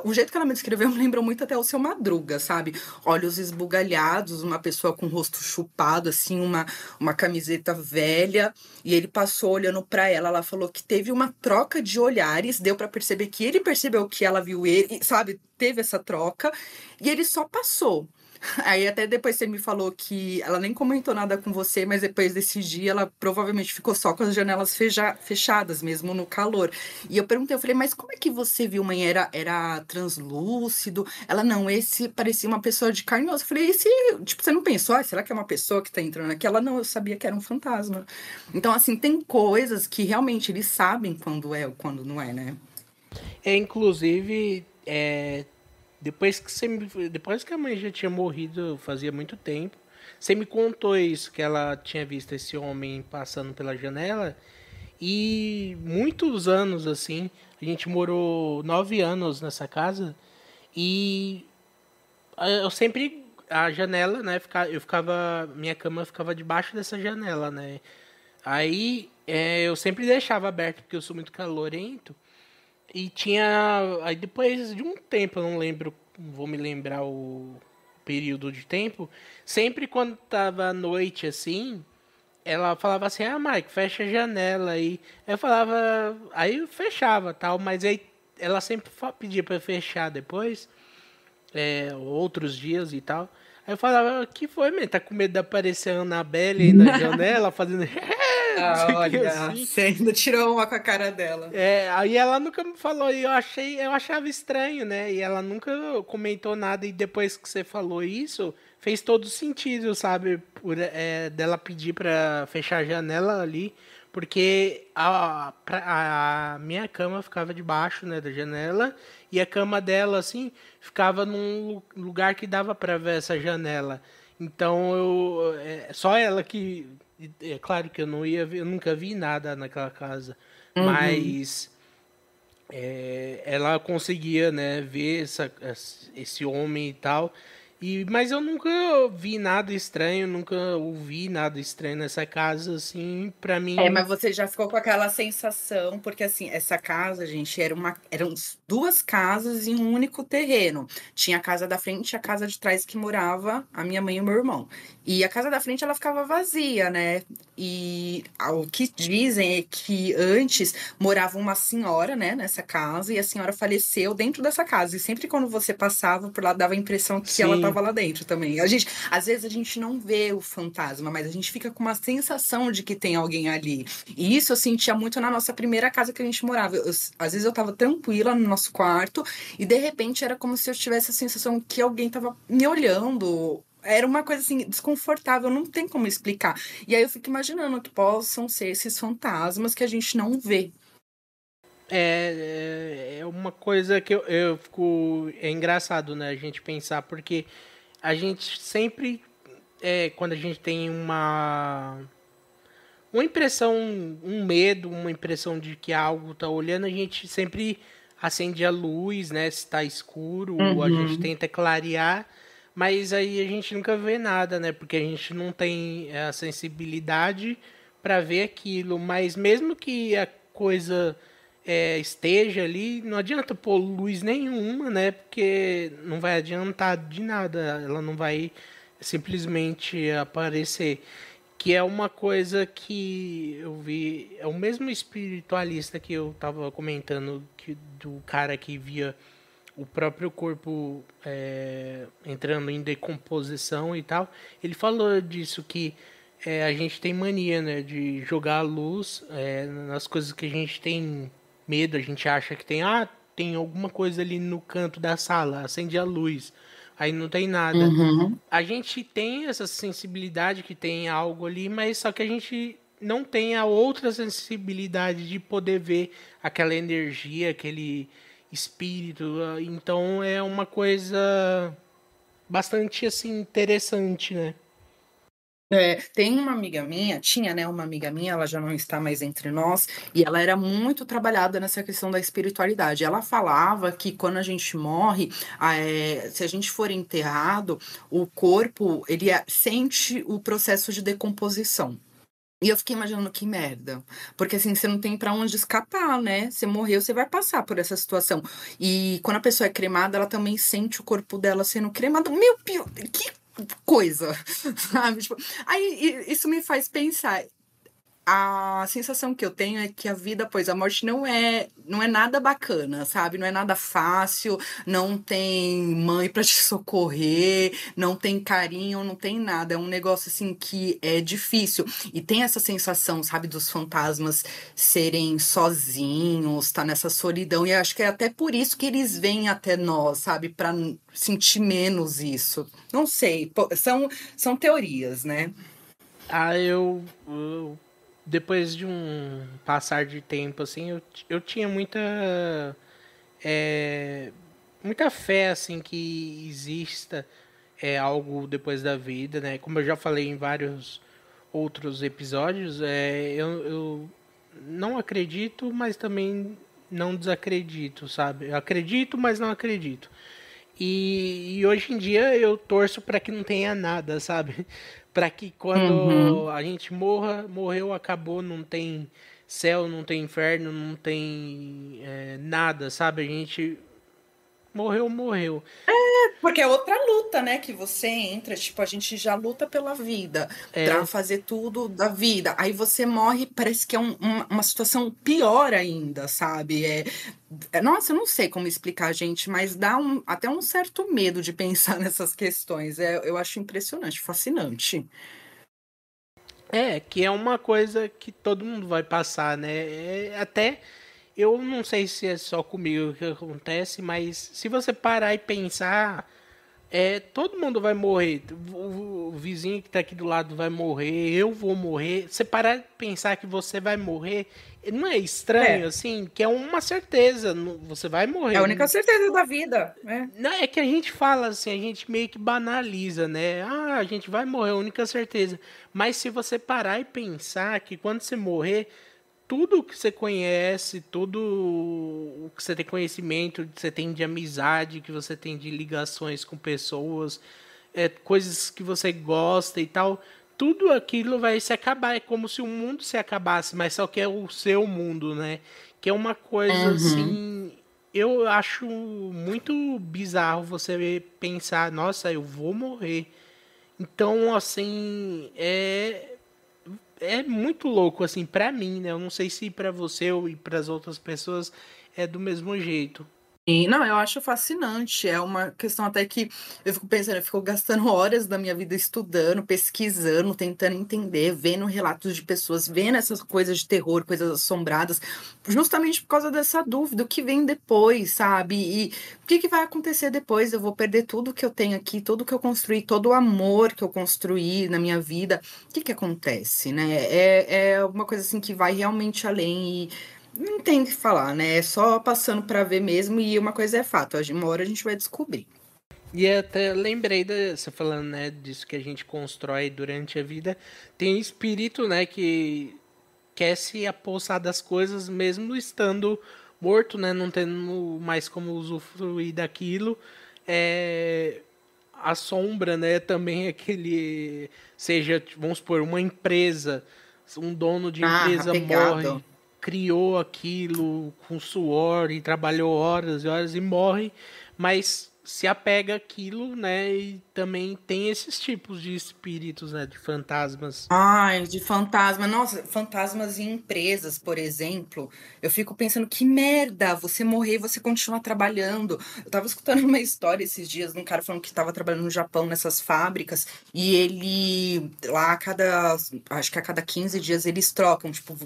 O jeito que ela me descreveu me lembrou muito até o Seu Madruga, sabe? Olhos esbugalhados, uma pessoa com o rosto chupado, assim, uma camiseta velha. E ele passou olhando pra ela. Ela falou que teve uma troca de olhares, deu pra perceber que ele percebeu que ela viu ele, sabe? Teve essa troca. E ele só passou. Aí até depois você me falou que ela nem comentou nada com você, mas depois desse dia ela provavelmente ficou só com as janelas fechadas, mesmo no calor. E eu perguntei, eu falei, mas como é que você viu, mãe? Era translúcido? Ela, não, esse parecia uma pessoa de carne e osso. Eu falei, esse, tipo, você não pensou, será que é uma pessoa que tá entrando aqui? Ela, não, eu sabia que era um fantasma. Então, assim, tem coisas que realmente eles sabem quando é ou quando não é, né? Inclusive, depois que a mãe já tinha morrido, fazia muito tempo, você me contou isso, que ela tinha visto esse homem passando pela janela. E muitos anos assim, a gente morou 9 anos nessa casa e eu sempre a janela, né, minha cama ficava debaixo dessa janela, né. Aí eu sempre deixava aberto porque eu sou muito calorento e tinha aí depois de um tempo, eu não lembro, não vou me lembrar o período de tempo, sempre quando tava à noite assim, ela falava assim, Mike, fecha a janela aí. Eu falava, aí eu fechava tal, mas aí ela sempre pedia pra eu fechar depois, outros dias e tal. Aí eu falava, que foi, man? Tá com medo de aparecer a Annabelle aí na janela, fazendo não Ah, sei o que olha, assim. você ainda tirou uma com a cara dela. Aí ela nunca me falou, e eu achava estranho, né? E ela nunca comentou nada, e depois que você falou isso, fez todo sentido, sabe? Dela pedir pra fechar a janela ali, porque a minha cama ficava debaixo, né, da janela, e a cama dela, assim, ficava num lugar que dava pra ver essa janela. Então só ela que. É claro que eu não ia ver, eu nunca vi nada naquela casa. Uhum. Mas ela conseguia, né, ver esse homem e tal. Mas eu nunca vi nada estranho, nunca ouvi nada estranho nessa casa, assim, pra É, mim. mas você já ficou com aquela sensação, porque assim, essa casa, gente, eram duas casas em um único terreno. Tinha a casa da frente e a casa de trás que morava a minha mãe e o meu irmão. E a casa da frente ela ficava vazia, né? E o que dizem é que antes morava uma senhora, né, nessa casa, e a senhora faleceu dentro dessa casa. E sempre quando você passava por lá, dava a impressão que ela Sim, estava lá dentro também. Às vezes a gente não vê o fantasma, mas a gente fica com uma sensação de que tem alguém ali. E isso eu sentia muito na nossa primeira casa que a gente morava. Às vezes eu tava tranquila no nosso quarto e de repente era como se eu tivesse a sensação que alguém tava me olhando. Era uma coisa assim, desconfortável, não tem como explicar. E aí eu fico imaginando que possam ser esses fantasmas que a gente não vê. é uma coisa que eu fico. É engraçado, né, a gente pensar, porque a gente sempre. Quando a gente tem uma impressão, um medo, uma impressão de que algo tá olhando, a gente sempre acende a luz, né? Se tá escuro, a gente Uhum. tenta clarear, mas aí a gente nunca vê nada, né? Porque a gente não tem a sensibilidade para ver aquilo. Mas mesmo que a coisa esteja ali, não adianta pôr luz nenhuma, né? Porque não vai adiantar de nada, ela não vai simplesmente aparecer, que é uma coisa que eu vi, é o mesmo espiritualista que eu estava comentando, do cara que via o próprio corpo entrando em decomposição e tal. Ele falou disso, que a gente tem mania, né, de jogar a luz nas coisas que a gente tem medo. A gente acha que tem alguma coisa ali no canto da sala, acende a luz, aí não tem nada. Uhum. A gente tem essa sensibilidade que tem algo ali, mas só que a gente não tem a outra sensibilidade de poder ver aquela energia, aquele espírito. Então é uma coisa bastante assim interessante, né? Tem uma amiga minha, tinha, né, uma amiga minha, ela já não está mais entre nós, e ela era muito trabalhada nessa questão da espiritualidade. Ela falava que quando a gente morre, se a gente for enterrado, o corpo, ele sente o processo de decomposição. E eu fiquei imaginando que merda, porque assim, você não tem pra onde escapar, né? Você morreu, você vai passar por essa situação. E quando a pessoa é cremada, ela também sente o corpo dela sendo cremado. Meu, que coisa, sabe? Tipo, aí isso me faz pensar. A sensação que eu tenho é que a vida após a morte não é nada bacana, sabe? Não é nada fácil, não tem mãe para te socorrer, não tem carinho, não tem nada. É um negócio assim que é difícil. E tem essa sensação, sabe, dos fantasmas serem sozinhos, tá nessa solidão. E acho que é até por isso que eles vêm até nós, sabe? Para sentir menos isso. Não sei, são teorias, né? Eu depois de um passar de tempo, assim, eu tinha muita fé, assim, que exista algo depois da vida, né? Como eu já falei em vários outros episódios, eu não acredito, mas também não desacredito, sabe? Eu acredito, mas não acredito. E hoje em dia eu torço para que não tenha nada, sabe? Para que quando Uhum. a gente morreu, acabou, não tem céu, não tem inferno, não tem nada, sabe? A gente morreu, morreu. Porque é outra luta, né, que você entra, tipo, a gente já luta pela vida, pra É, fazer tudo da vida. Aí você morre, parece que é uma situação pior ainda, sabe? Nossa, eu não sei como explicar, gente, mas dá até um certo medo de pensar nessas questões. Eu acho impressionante, fascinante. que é uma coisa que todo mundo vai passar, né? Até eu não sei se é só comigo que acontece, mas se você parar e pensar, todo mundo vai morrer. O vizinho que tá aqui do lado vai morrer, eu vou morrer. Você parar de pensar que você vai morrer, não é estranho, É, assim? Que é uma certeza, você vai é a morrer. única certeza da vida, né? Não, é que a gente fala assim, a gente meio que banaliza, né? Ah, a gente vai morrer, é a única certeza. Mas se você parar e pensar que quando você morrer, tudo que você conhece, tudo o que você tem conhecimento, que você tem de amizade, que você tem de ligações com pessoas, coisas que você gosta e tal, tudo aquilo vai se acabar. É como se o mundo se acabasse, mas só que é o seu mundo, né? Que é uma coisa Uhum. assim. Eu acho muito bizarro você pensar, nossa, eu vou morrer. Então, assim, é muito louco assim pra mim, né? Eu não sei se pra você ou para as outras pessoas é do mesmo jeito. E, não, eu acho fascinante. É uma questão até que eu fico pensando, eu fico gastando horas da minha vida estudando, pesquisando, tentando entender, vendo relatos de pessoas, vendo essas coisas de terror, coisas assombradas, justamente por causa dessa dúvida, o que vem depois, sabe? E o que que vai acontecer depois? Eu vou perder tudo que eu tenho aqui, tudo que eu construí, todo o amor que eu construí na minha vida. O que que acontece, né? É uma coisa assim que vai realmente além. Não tem o que falar, né? É só passando pra ver mesmo. E uma coisa é fato, uma hora a gente vai descobrir. E até lembrei você falando, né, disso que a gente constrói durante a vida. Tem espírito, né, que quer se apossar das coisas mesmo estando morto, né, não tendo mais como usufruir daquilo. É, a sombra, né, também aquele, seja, vamos supor, uma empresa, um dono de Ah, empresa morre, apegado. criou aquilo com suor e trabalhou horas e horas e morre, mas se apega àquilo, né, e também tem esses tipos de espíritos, né, de fantasmas. Ai, de fantasma. Nossa, fantasmas em empresas, por exemplo. Eu fico pensando, que merda, você morrer e você continuar trabalhando. Eu tava escutando uma história esses dias de um cara falando que tava trabalhando no Japão nessas fábricas e ele lá acho que a cada 15 dias eles trocam, tipo,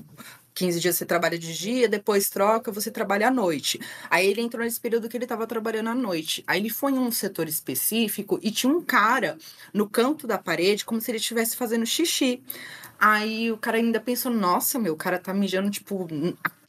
15 dias você trabalha de dia, depois troca, você trabalha à noite. Aí ele entrou nesse período que ele tava trabalhando à noite. Aí ele foi em um setor específico e tinha um cara no canto da parede, como se ele estivesse fazendo xixi. Aí o cara ainda pensou, nossa, meu, o cara tá mijando, tipo,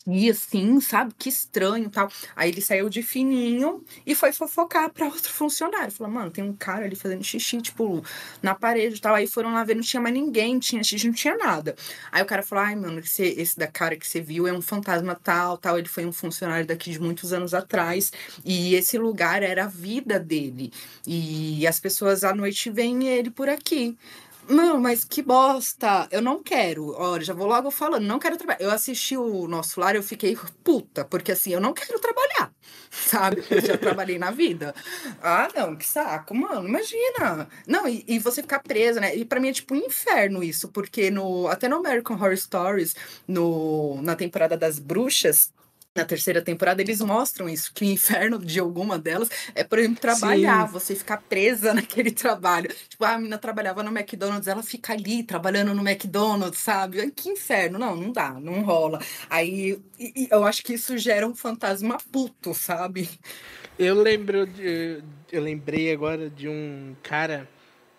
aqui, assim, sabe? Que estranho, tal. Aí ele saiu de fininho e foi fofocar pra outro funcionário. Falou, mano, tem um cara ali fazendo xixi, tipo, na parede e tal. Aí foram lá ver, não tinha mais ninguém, tinha xixi, não tinha nada. Aí o cara falou, ai, mano, esse da cara que você viu é um fantasma tal, tal. Ele foi um funcionário daqui de muitos anos atrás. E esse lugar era a vida dele. E as pessoas à noite veem ele por aqui. Não, mas que bosta! Eu não quero. Olha, já vou logo falando, não quero trabalhar. Eu assisti o Nosso Lar, eu fiquei puta, porque assim, eu não quero trabalhar, sabe? Eu já trabalhei na vida. Ah, não, que saco, mano, imagina. Não, e você ficar presa, né? E pra mim é tipo um inferno isso, porque até no American Horror Stories, na temporada das bruxas, na terceira temporada, eles mostram isso, que o inferno de alguma delas é, por exemplo, trabalhar, Sim, você ficar presa naquele trabalho. Tipo, a menina trabalhava no McDonald's, ela fica ali trabalhando no McDonald's, sabe? Ai, que inferno. Não, não dá, não rola. Aí, eu acho que isso gera um fantasma puto, sabe? eu lembrei agora de um cara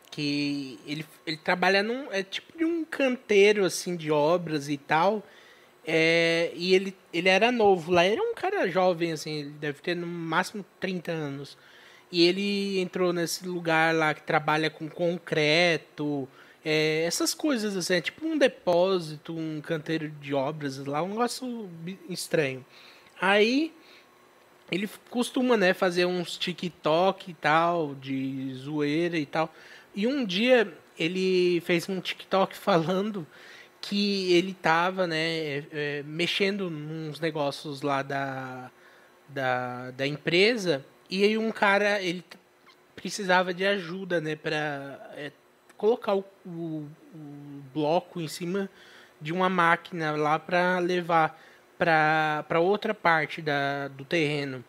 que ele trabalha é tipo de um canteiro assim de obras e tal. E ele era novo lá, ele era um cara jovem, assim, ele deve ter no máximo 30 anos. E ele entrou nesse lugar lá que trabalha com concreto, essas coisas assim, é tipo um depósito, um canteiro de obras lá, um negócio estranho. Aí ele costuma, né, fazer uns TikTok e tal, de zoeira e tal. E um dia ele fez um TikTok falando que ele tava, né, mexendo nos negócios lá da empresa, e aí um cara, ele precisava de ajuda, né, para colocar o bloco em cima de uma máquina lá para levar para outra parte do terreno.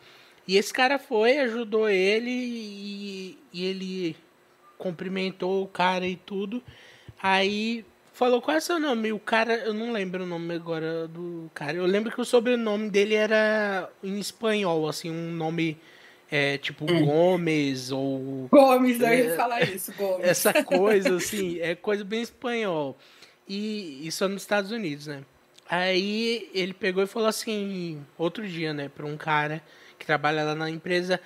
E esse cara foi, ajudou ele e ele cumprimentou o cara e tudo. Aí falou qual é seu nome? O cara, eu não lembro o nome agora do cara. Eu lembro que o sobrenome dele era em espanhol, assim, um nome tipo Hum. Gomes ou Gomes, eu ia falar isso, Gomes. essa coisa, assim, é coisa bem espanhol. E isso é nos Estados Unidos, né? Aí ele pegou e falou assim, outro dia, né, pra um cara que trabalha lá na empresa: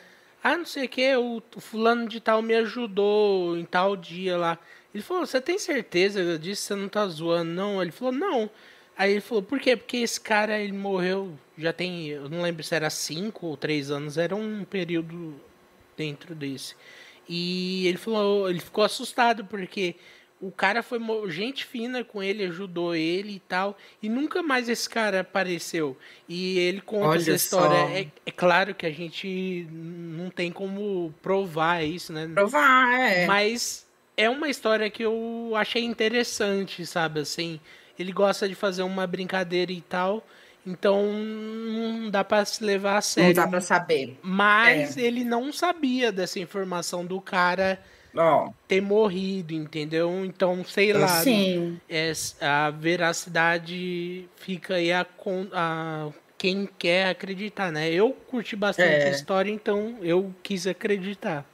ah, não sei o que, o fulano de tal me ajudou em tal dia lá. Ele falou, você tem certeza disso? Você não tá zoando, não? Ele falou, não. Aí ele falou, por quê? Porque esse cara, ele morreu, já tem, eu não lembro se era 5 ou 3 anos, era um período dentro desse. E ele falou, ele ficou assustado porque o cara foi gente fina com ele, ajudou ele e tal, e nunca mais esse cara apareceu. E ele conta essa Olha história. só. É claro que a gente não tem como provar isso, né? Provar, é. Mas é uma história que eu achei interessante, sabe? Assim, ele gosta de fazer uma brincadeira e tal, então não dá pra se levar a Não dá pra sério. saber. É. Mas ele não sabia dessa informação do cara Ó, ter morrido, entendeu? Então, sei lá, assim. a veracidade fica aí a quem quer acreditar, né? Eu curti bastante a É. história, então eu quis acreditar.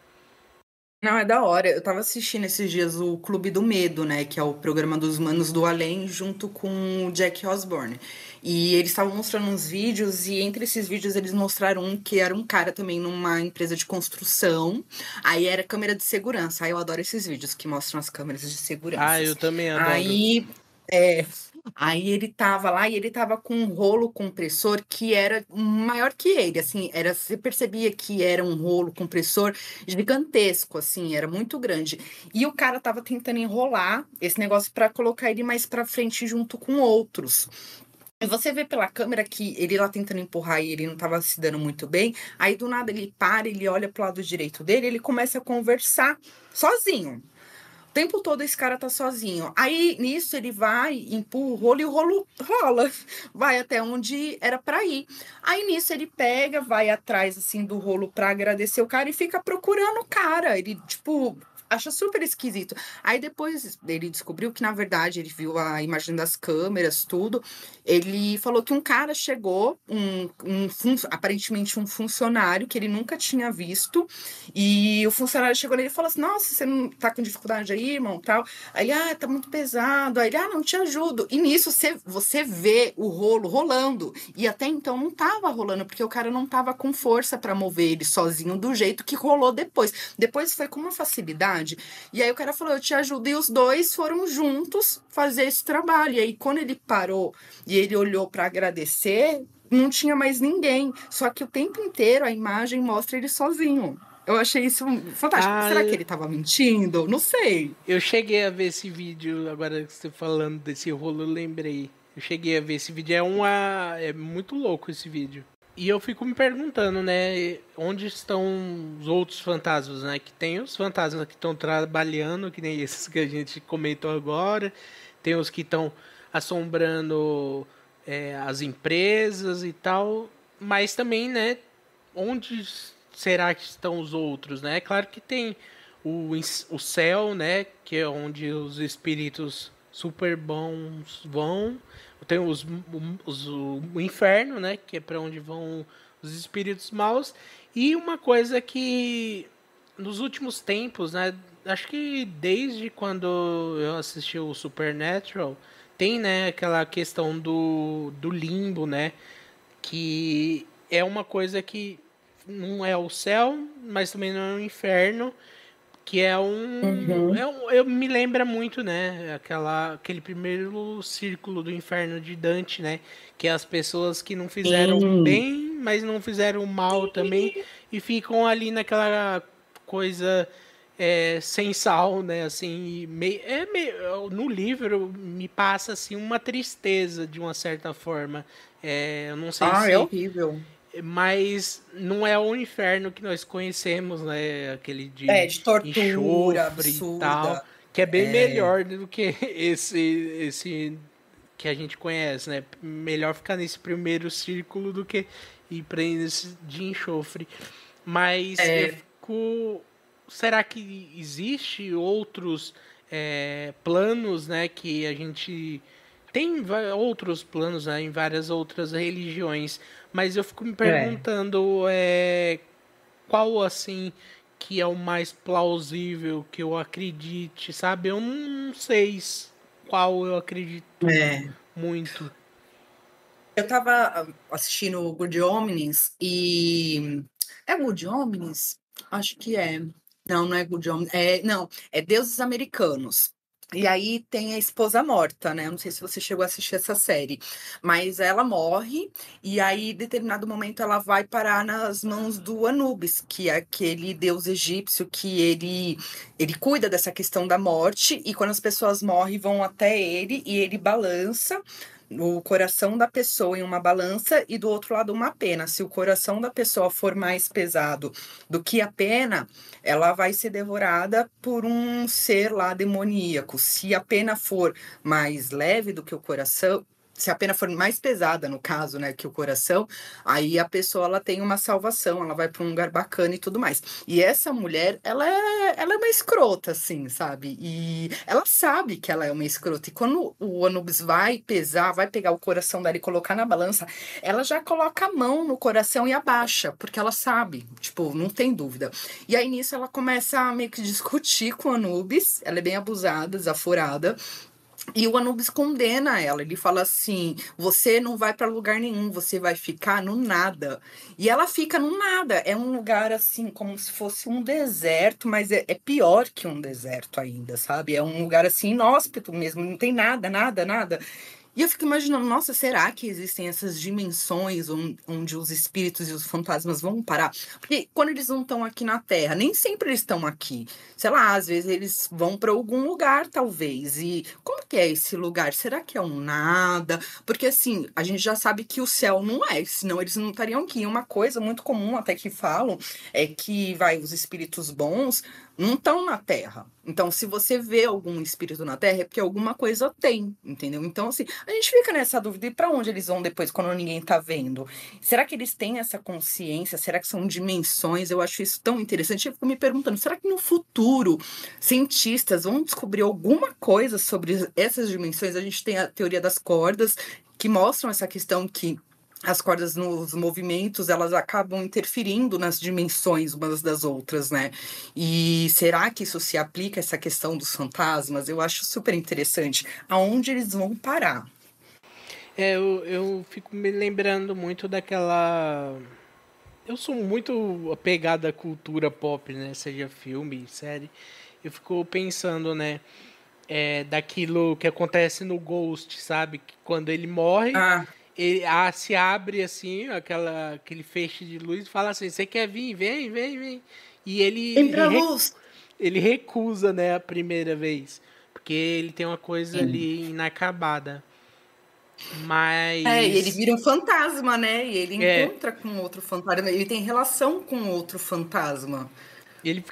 Não, é da hora. Eu tava assistindo esses dias o Clube do Medo, né? Que é o programa dos Manos do Além, junto com o Jack Osborne. E eles estavam mostrando uns vídeos, e entre esses vídeos eles mostraram um que era um cara também numa empresa de construção. Aí era câmera de segurança. Aí eu adoro esses vídeos que mostram as câmeras de Ah, segurança. eu também adoro. Aí. É, aí ele tava lá e ele tava com um rolo compressor que era maior que ele, assim, você percebia que era um rolo compressor gigantesco, assim, era muito grande. E o cara tava tentando enrolar esse negócio para colocar ele mais para frente junto com outros. E você vê pela câmera que ele lá tentando empurrar e ele não tava se dando muito bem. Aí do nada ele para, ele olha pro lado direito dele, ele começa a conversar sozinho. O tempo todo esse cara tá sozinho. Aí, nisso, ele vai, empurra o rolo e o rolo rola. Vai até onde era pra ir. Aí, nisso, ele pega, vai atrás, assim, do rolo pra agradecer o cara e fica procurando o cara. Ele, tipo, acha super esquisito. Aí depois ele descobriu que, na verdade, ele viu a imagem das câmeras, tudo. Ele falou que um cara chegou, aparentemente um funcionário que ele nunca tinha visto, e o funcionário chegou nele e falou assim: Nossa, você não tá com dificuldade aí, irmão? Tal. Aí, tá muito pesado. Aí ele, não te ajudo. E nisso você vê o rolo rolando. E até então não tava rolando, porque o cara não tava com força para mover ele sozinho do jeito que rolou depois. Depois foi com uma facilidade. E aí o cara falou: Eu te ajudo. E os dois foram juntos fazer esse trabalho. E aí, quando ele parou e ele olhou para agradecer, não tinha mais ninguém. Só que o tempo inteiro a imagem mostra ele sozinho. Eu achei isso fantástico. Será que ele tava mentindo? Não sei. Eu cheguei a ver esse vídeo, agora que você falando desse rolo, eu lembrei. Eu cheguei a ver esse vídeo, é muito louco esse vídeo. E eu fico me perguntando, né, onde estão os outros fantasmas, né? Que tem os fantasmas que estão trabalhando, que nem esses que a gente comentou agora. Tem os que estão assombrando as empresas e tal. Mas também, né, onde será que estão os outros, né? É claro que tem o céu, né, que é onde os espíritos super bons vão. Tem o inferno, né, que é para onde vão os espíritos maus. E uma coisa que nos últimos tempos, né, acho que desde quando eu assisti o Supernatural, tem, né, aquela questão do limbo, né, que é uma coisa que não é o céu, mas também não é o inferno, que eu me lembra muito, né, aquele primeiro círculo do inferno de Dante, né, que é as pessoas que não fizeram bem, mas não fizeram mal também, e ficam ali naquela coisa sem sal, né, assim, no livro me passa assim uma tristeza de uma certa forma. Eu não sei É se, horrível. mas não é o inferno que nós conhecemos, né? Aquele de De tortura enxofre e tal, absurda. que é bem melhor do que esse que a gente conhece, né? Melhor ficar nesse primeiro círculo do que ir para esse de enxofre. Mas eu fico... Será que existe outros planos, né? Que a gente... Tem outros planos, né, em várias outras religiões, mas eu fico me perguntando qual, assim, que é o mais plausível que eu acredite, sabe? Eu não sei qual eu acredito muito. Eu tava assistindo Good Omens e... É Good Omens? Acho que é. Não é Good Omens. Não, é Deuses Americanos. E aí tem a esposa morta, né? Eu não sei se você chegou a assistir essa série, mas ela morre e aí, em determinado momento, ela vai parar nas mãos do Anubis, que é aquele deus egípcio que ele cuida dessa questão da morte, e quando as pessoas morrem, vão até ele e ele balança o coração da pessoa em uma balança e do outro lado uma pena. Se o coração da pessoa for mais pesado do que a pena, ela vai ser devorada por um ser lá demoníaco. Se a pena for mais leve do que o coração, se a pena for mais pesada, no caso, né, que o coração, aí a pessoa ela tem uma salvação, ela vai para um lugar bacana e tudo mais. E essa mulher, ela é uma escrota, assim, sabe? E ela sabe que ela é uma escrota. E quando o Anubis vai pesar, vai pegar o coração dela e colocar na balança, ela já coloca a mão no coração e abaixa, porque ela sabe, tipo, não tem dúvida. E aí nisso ela começa a meio que discutir com o Anubis, ela é bem abusada, desaforada. E o Anubis condena ela, ele fala assim: você não vai para lugar nenhum, você vai ficar no nada. E ela fica no nada, é um lugar assim, como se fosse um deserto, mas é pior que um deserto ainda, sabe? É um lugar assim, inóspito mesmo, não tem nada, nada, nada. E eu fico imaginando, nossa, será que existem essas dimensões onde os espíritos e os fantasmas vão parar? Porque quando eles não estão aqui na Terra, nem sempre eles estão aqui. Sei lá, às vezes eles vão para algum lugar, talvez. E como que é esse lugar? Será que é um nada? Porque assim, a gente já sabe que o céu não é, senão eles não estariam aqui. Uma coisa muito comum até que falam é que os espíritos bons não estão na Terra. Então, se você vê algum espírito na Terra, é porque alguma coisa tem, entendeu? Então, assim, a gente fica nessa dúvida, e para onde eles vão depois, quando ninguém tá vendo? Será que eles têm essa consciência? Será que são dimensões? Eu acho isso tão interessante. Eu fico me perguntando, será que no futuro cientistas vão descobrir alguma coisa sobre essas dimensões? A gente tem a teoria das cordas, que mostram essa questão que as cordas nos movimentos, elas acabam interferindo nas dimensões umas das outras, né? E será que isso se aplica a essa questão dos fantasmas? Eu acho super interessante. Aonde eles vão parar? Eu fico me lembrando muito daquela. Eu sou muito apegado à cultura pop, né? Seja filme, série. Eu fico pensando, né? Daquilo que acontece no Ghost, sabe? Que quando ele morre, Ah, se abre assim, aquele feixe de luz e fala assim: Você quer vir? Vem, vem, vem. E vem pra luz! ele recusa, né? A primeira vez. Porque ele tem uma coisa Sim. ali inacabada. É, e ele Mas. vira um fantasma, né? E ele É, encontra com outro fantasma, ele tem relação com outro fantasma. ele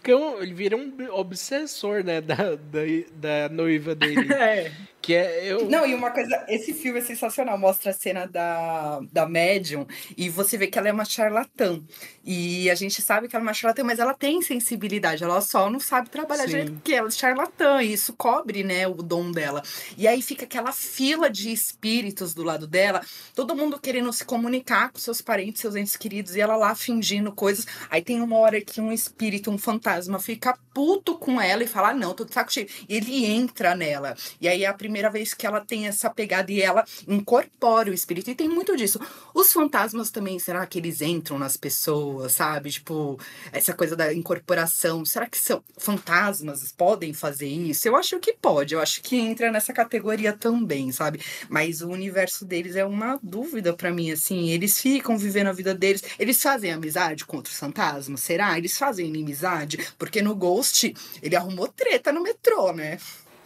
vira um obsessor, né? Da noiva dele. É. Que é. Não, e uma coisa, esse filme é sensacional, mostra a cena da médium e você vê que ela é uma charlatã. E a gente sabe que ela é uma charlatã, mas ela tem sensibilidade, ela só não sabe trabalhar direito Sim. porque ela é charlatã, e isso cobre, né, o dom dela. E aí fica aquela fila de espíritos do lado dela, todo mundo querendo se comunicar com seus parentes, seus entes queridos, e ela lá fingindo coisas. Aí tem uma hora que um espírito, um fantasma, fica puto com ela e fala: ah, não, tô de saco cheio. E ele entra nela. E aí é a primeira vez que ela tem essa pegada e ela incorpora o espírito. E tem muito disso. Os fantasmas também, será que eles entram nas pessoas, sabe? Tipo, essa coisa da incorporação. Será que são fantasmas podem fazer isso? Eu acho que pode. Eu acho que entra nessa categoria também, sabe? Mas o universo deles é uma dúvida pra mim, assim. Eles ficam vivendo a vida deles. Eles fazem amizade com outros fantasmas? Será? Eles fazem inimizade? Porque no Ghost, ele arrumou treta no metrô, né?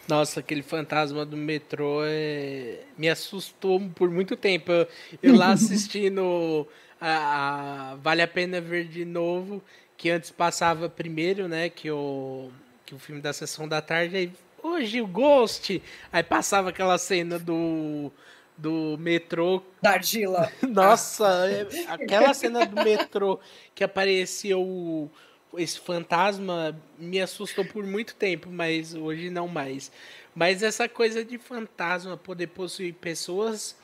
Nossa, aquele fantasma do metrô me assustou por muito tempo. Eu lá assistindo Vale a Pena Ver de Novo, que antes passava primeiro, né? Que o filme da Sessão da Tarde. Aí, hoje o Ghost! Aí passava aquela cena do metrô. Da Argila. Ah. Nossa, aquela cena do metrô que apareceu esse fantasma me assustou por muito tempo, mas hoje não mais. Mas essa coisa de fantasma poder possuir pessoas,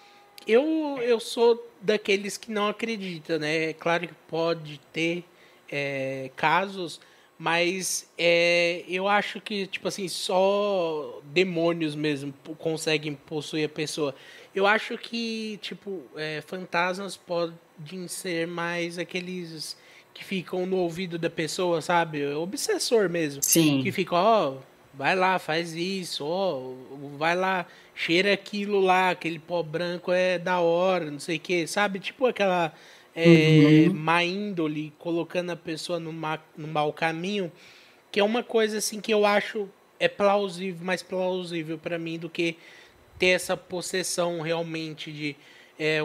eu sou daqueles que não acredita, né? É claro que pode ter casos, mas eu acho que, tipo assim, só demônios mesmo conseguem possuir a pessoa. Eu acho que, tipo, fantasmas podem ser mais aqueles que ficam no ouvido da pessoa, sabe? Obsessor mesmo. Que Sim. fica, ó, vai lá, faz isso, ó, vai lá, cheira aquilo lá, aquele pó branco é da hora, não sei o que, sabe? Tipo aquela Uhum. má índole, colocando a pessoa no mau caminho, que é uma coisa assim que eu acho plausível, mais plausível para mim do que ter essa possessão realmente de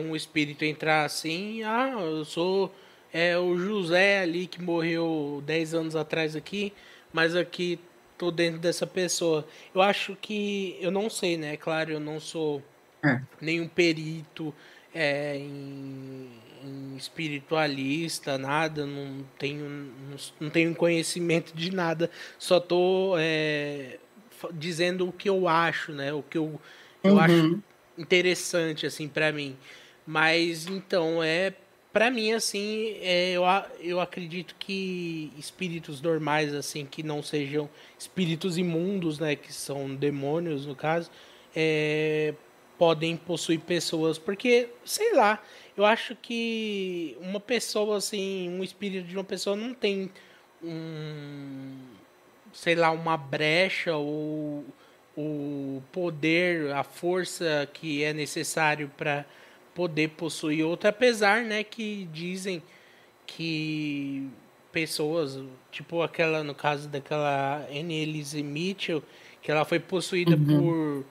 um espírito entrar assim, eu sou o José ali que morreu 10 anos atrás aqui, mas aqui tô dentro dessa pessoa. Eu acho que, eu não sei, né? Claro, eu não sou É. nenhum perito em espiritualista, nada, não tenho conhecimento de nada, só tô dizendo o que eu acho, né? O que eu acho Uhum. interessante assim para mim. Mas então para mim assim, eu acredito que espíritos normais assim que não sejam espíritos imundos, né, que são demônios no caso, é, podem possuir pessoas, porque sei lá, eu acho que uma pessoa assim, um espírito de uma pessoa não tem um, sei lá, uma brecha ou o poder, a força que é necessário para poder possuir outra, apesar, né, que dizem que pessoas, tipo aquela, no caso daquela Anneliese Mitchell, que ela foi possuída Uhum. por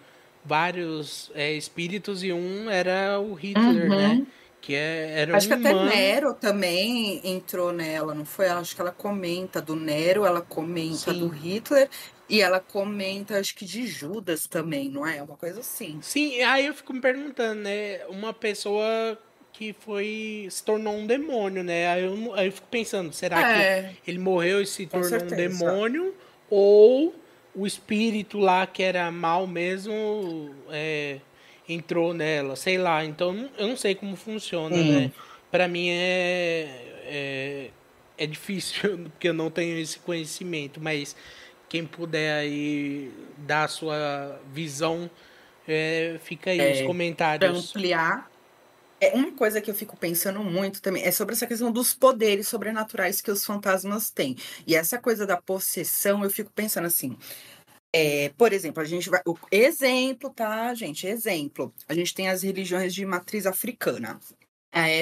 vários espíritos e um era o Hitler, né? Uhum. era Acho que um até humano. Nero também entrou nela, não foi? Acho que ela comenta do Nero, ela comenta do Sim. Hitler e ela comenta, acho que de Judas também, não é? Uma coisa assim. Sim, aí eu fico me perguntando, né? Uma pessoa que se tornou um demônio, né? Aí eu fico pensando, será que É, ele morreu e se com tornou um certeza. demônio? Ou o espírito lá que era mal mesmo entrou nela? Sei lá. Então eu não sei como funciona, né? Sim. Pra mim é difícil, porque eu não tenho esse conhecimento, mas quem puder aí dar a sua visão, fica aí os Para comentários. ampliar. É uma coisa que eu fico pensando muito também é sobre essa questão dos poderes sobrenaturais que os fantasmas têm. E essa coisa da possessão, eu fico pensando assim, por exemplo, a gente vai. Exemplo, tá, gente? Exemplo. A gente tem as religiões de matriz africana.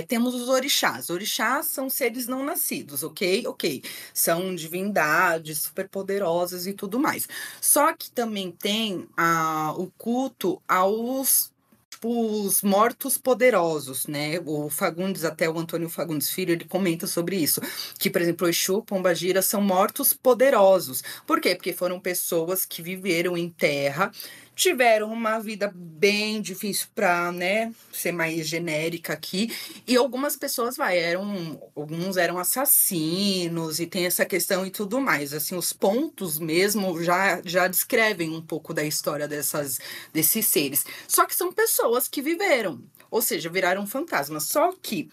Temos os orixás. Orixás são seres não nascidos, ok? Ok. São divindades superpoderosas e tudo mais. Só que também tem o culto aos tipo, os mortos poderosos, né? O Fagundes, até o Antônio Fagundes Filho, ele comenta sobre isso. Que, por exemplo, Exu, Pombagira são mortos poderosos. Por quê? Porque foram pessoas que viveram em terra, tiveram uma vida bem difícil para, né, ser mais genérica aqui, e algumas pessoas alguns eram assassinos e tem essa questão e tudo mais. Assim, os pontos mesmo já descrevem um pouco da história desses seres. Só que são pessoas que viveram, ou seja, viraram fantasmas. Só que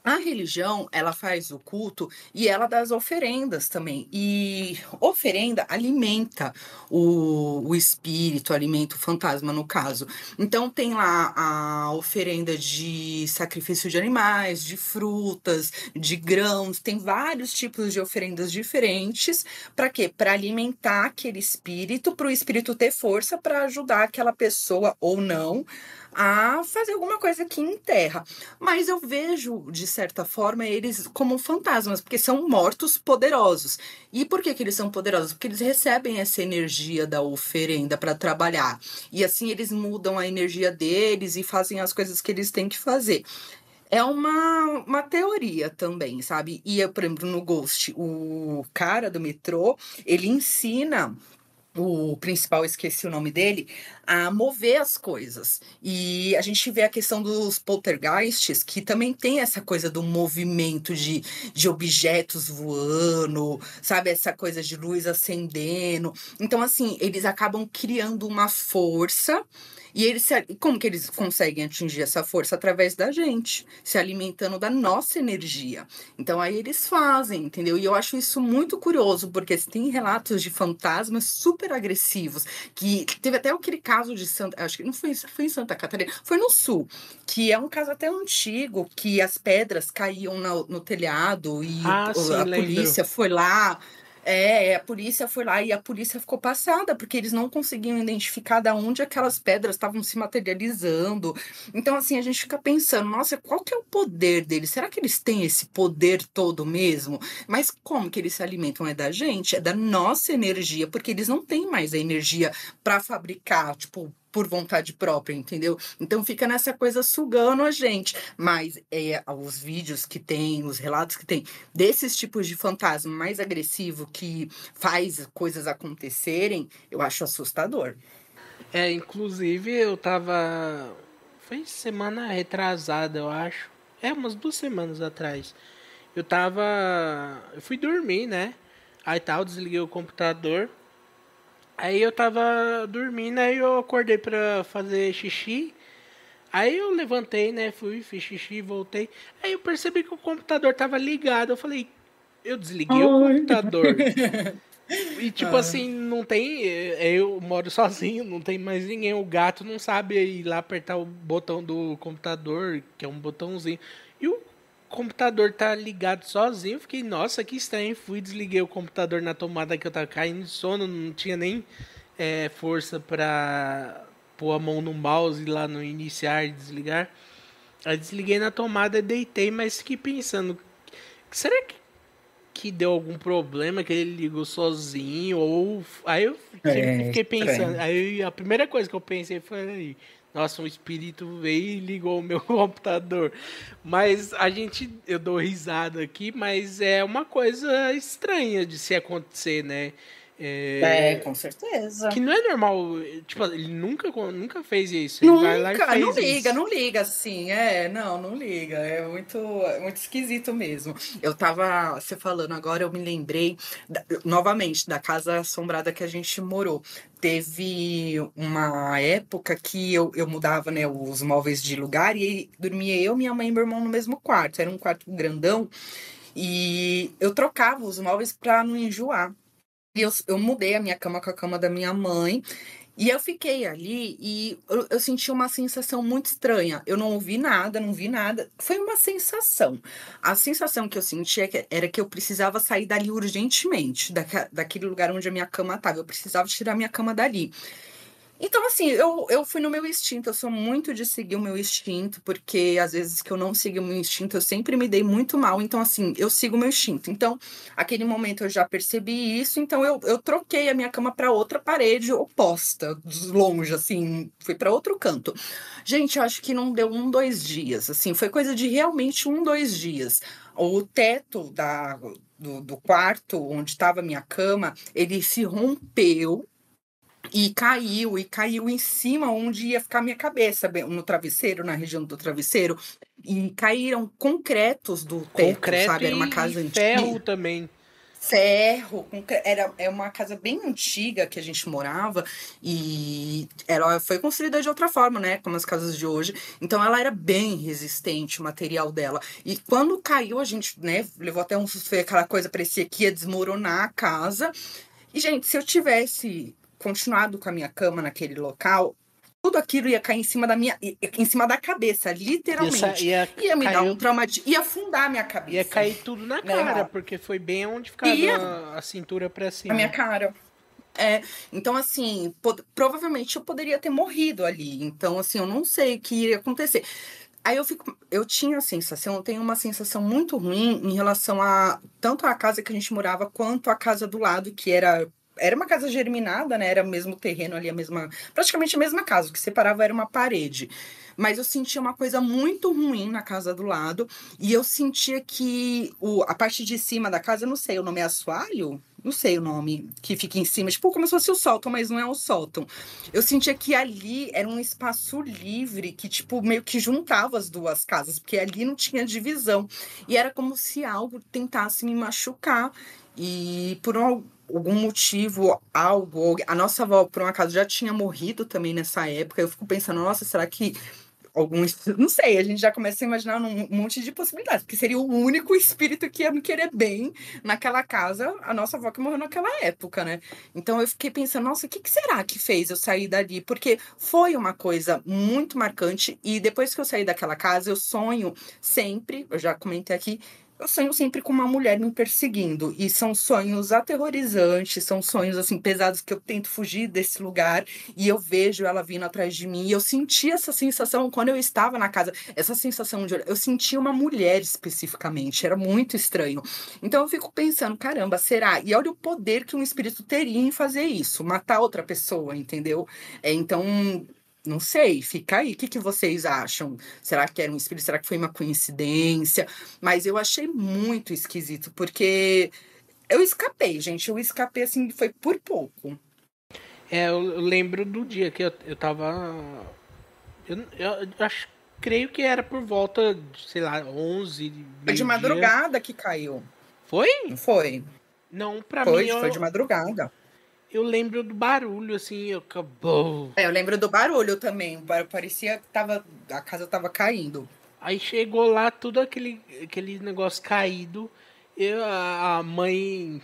a religião, ela faz o culto e ela dá as oferendas também. E oferenda alimenta o espírito, alimenta o fantasma, no caso. Então, tem lá a oferenda de sacrifício de animais, de frutas, de grãos. Tem vários tipos de oferendas diferentes. Para quê? Para alimentar aquele espírito, para o espírito ter força para ajudar aquela pessoa ou não a fazer alguma coisa aqui em terra. Mas eu vejo, de certa forma, eles como fantasmas, porque são mortos poderosos. E por que que eles são poderosos? Porque eles recebem essa energia da oferenda para trabalhar. E assim eles mudam a energia deles e fazem as coisas que eles têm que fazer. É uma teoria também, sabe? E, por exemplo, no Ghost, o cara do metrô, ele ensina o principal, esqueci o nome dele, a mover as coisas. E a gente vê a questão dos poltergeists, que também tem essa coisa do movimento de objetos voando, sabe? Essa coisa de luz acendendo. Então, assim, eles acabam criando uma força. E como que eles conseguem atingir essa força? Através da gente, se alimentando da nossa energia. Então aí eles fazem, entendeu? E eu acho isso muito curioso, porque tem relatos de fantasmas super agressivos, que teve até aquele caso de Santa, acho que não foi em Santa Catarina, foi no sul, que é um caso até antigo, que as pedras caíam no telhado e Ah, sim, a lembro. polícia foi lá. A polícia foi lá e a polícia ficou passada, porque eles não conseguiam identificar da onde aquelas pedras estavam se materializando. Então, assim, a gente fica pensando, nossa, qual que é o poder deles? Será que eles têm esse poder todo mesmo? Mas como que eles se alimentam? É da gente, é da nossa energia, porque eles não têm mais a energia para fabricar, tipo, por vontade própria, entendeu? Então fica nessa coisa sugando a gente. Mas os vídeos que tem, os relatos que tem desses tipos de fantasma mais agressivo que faz coisas acontecerem, eu acho assustador. Inclusive eu tava. Foi semana retrasada, eu acho. Umas 2 semanas atrás. Eu tava. Eu fui dormir, né? Aí tal, desliguei o computador. Aí eu tava dormindo, aí eu acordei pra fazer xixi. Aí eu levantei, né? Fiz xixi, voltei. Aí eu percebi que o computador tava ligado. Eu falei, eu desliguei o Ai. computador. E tipo Ah, assim, não tem. Eu moro sozinho, não tem mais ninguém. O gato não sabe ir lá apertar o botão do computador, que é um botãozinho. E o computador tá ligado sozinho. Eu fiquei, nossa, que estranho. Fui, desliguei o computador na tomada que eu tava caindo de sono, não tinha nem força pra pôr a mão no mouse lá no iniciar e desligar. Aí desliguei na tomada, deitei, mas fiquei pensando, será que deu algum problema, que ele ligou sozinho, ou... Aí eu sempre é fiquei pensando, estranho. aí a primeira coisa que eu pensei foi aí, Nossa, um espírito veio e ligou o meu computador. Mas eu dou risada aqui, mas é uma coisa estranha de se acontecer, né? É, É, com certeza. que não é normal, tipo, ele nunca fez isso. Ele vai lá e Nunca, não fez liga, isso. não liga assim, não liga, é muito esquisito mesmo. Eu tava, você falando agora, eu me lembrei, novamente, da casa assombrada que a gente morou. Teve uma época que eu mudava, né, os móveis de lugar e dormia eu, minha mãe e meu irmão no mesmo quarto, era um quarto grandão, e eu trocava os móveis pra não enjoar. E eu mudei a minha cama com a cama da minha mãe. E eu fiquei ali e eu senti uma sensação muito estranha. Eu não ouvi nada, não vi nada. Foi uma sensação. A sensação que eu senti era que eu precisava sair dali urgentemente, daquele lugar onde a minha cama estava. Eu precisava tirar minha cama dali. Então, assim, eu fui no meu instinto. Eu sou muito de seguir o meu instinto, porque às vezes que eu não sigo o meu instinto, eu sempre me dei muito mal. Então, assim, eu sigo o meu instinto. Então, aquele momento eu já percebi isso, então eu troquei a minha cama para outra parede oposta, longe, assim, fui para outro canto. Gente, eu acho que não deu 1, 2 dias, assim, foi coisa de realmente 1, 2 dias. O teto do quarto onde estava a minha cama, ele se rompeu e caiu em cima onde ia ficar minha cabeça, no travesseiro, na região do travesseiro. E caíram concretos do teto, Concreto sabe? Era uma e casa ferro antiga. também. Ferro, é uma casa bem antiga que a gente morava e ela foi construída de outra forma, né? Como as casas de hoje. Então ela era bem resistente, o material dela. E quando caiu, a gente, né, levou até um susto, foi aquela coisa, parecia que ia desmoronar a casa. E, gente, se eu tivesse continuado com a minha cama naquele local, tudo aquilo ia cair em cima em cima da cabeça, literalmente. Ia me dar um trauma, ia afundar a minha ia cabeça, cair tudo na né? cara, porque foi bem onde ficava Ia a cintura pra a minha cima. cara. É, então, assim, provavelmente eu poderia ter morrido ali. Então, assim, eu não sei o que iria acontecer. Aí eu tinha a sensação, eu tenho uma sensação muito ruim em relação a tanto a casa que a gente morava quanto a casa do lado, que era uma casa germinada, né? Era o mesmo terreno ali, praticamente a mesma casa, o que separava era uma parede. Mas eu sentia uma coisa muito ruim na casa do lado, e eu sentia que a parte de cima da casa, eu não sei, o nome é assoalho? Não sei o nome que fica em cima, tipo como se fosse o sótão, mas não é o sótão. Eu sentia que ali era um espaço livre que, tipo, meio que juntava as duas casas, porque ali não tinha divisão. E era como se algo tentasse me machucar. E por algum motivo, a nossa avó, por um acaso, já tinha morrido também nessa época. Eu fico pensando, nossa, será que alguns. Não sei, a gente já começa a imaginar um monte de possibilidades, porque seria o único espírito que ia me querer bem naquela casa, a nossa avó que morreu naquela época, né? Então eu fiquei pensando, nossa, o que será que fez eu sair dali? Porque foi uma coisa muito marcante, e depois que eu saí daquela casa, eu sonho sempre, eu já comentei aqui. Eu sonho sempre com uma mulher me perseguindo. E são sonhos aterrorizantes, são sonhos assim pesados que eu tento fugir desse lugar e eu vejo ela vindo atrás de mim. E eu senti essa sensação quando eu estava na casa, essa sensação de eu sentia uma mulher especificamente, era muito estranho. Então eu fico pensando, caramba, será? E olha o poder que um espírito teria em fazer isso, matar outra pessoa, entendeu? Então, não sei, fica aí. O que vocês acham? Será que era um espírito? Será que foi uma coincidência? Mas eu achei muito esquisito, porque eu escapei, gente. Eu escapei assim, foi por pouco. Eu lembro do dia que eu tava. Eu acho, creio que era por volta de, sei lá, 11, Foi de meio-dia. madrugada que caiu. Foi? Não foi? Não, pra mim Foi de madrugada. eu lembro do barulho, assim, eu acabou. É, eu lembro do barulho também. Parecia que a casa tava caindo. Aí chegou lá tudo aquele negócio caído. A mãe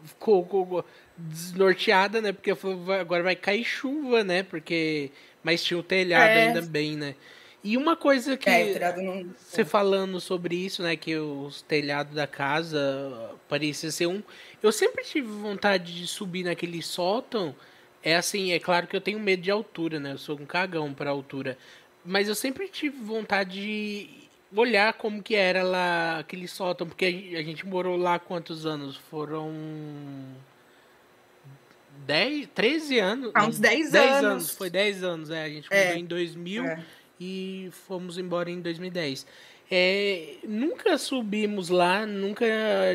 ficou desnorteada, né? Porque falou, agora vai cair chuva, né? Porque. Mas tinha o telhado É, ainda bem, né? E uma coisa o que. telhado não. Você falando sobre isso, né? Que os telhados da casa parecia ser um. Eu sempre tive vontade de subir naquele sótão. É assim, é claro que eu tenho medo de altura, né? Eu sou um cagão pra altura. Mas eu sempre tive vontade de olhar como que era lá aquele sótão, porque a gente morou lá há quantos anos? Foram 13 anos. Há Não, uns 10 10 anos. anos. Foi 10 anos, a gente mudou em 2000 e fomos embora em 2010. Nunca subimos lá, nunca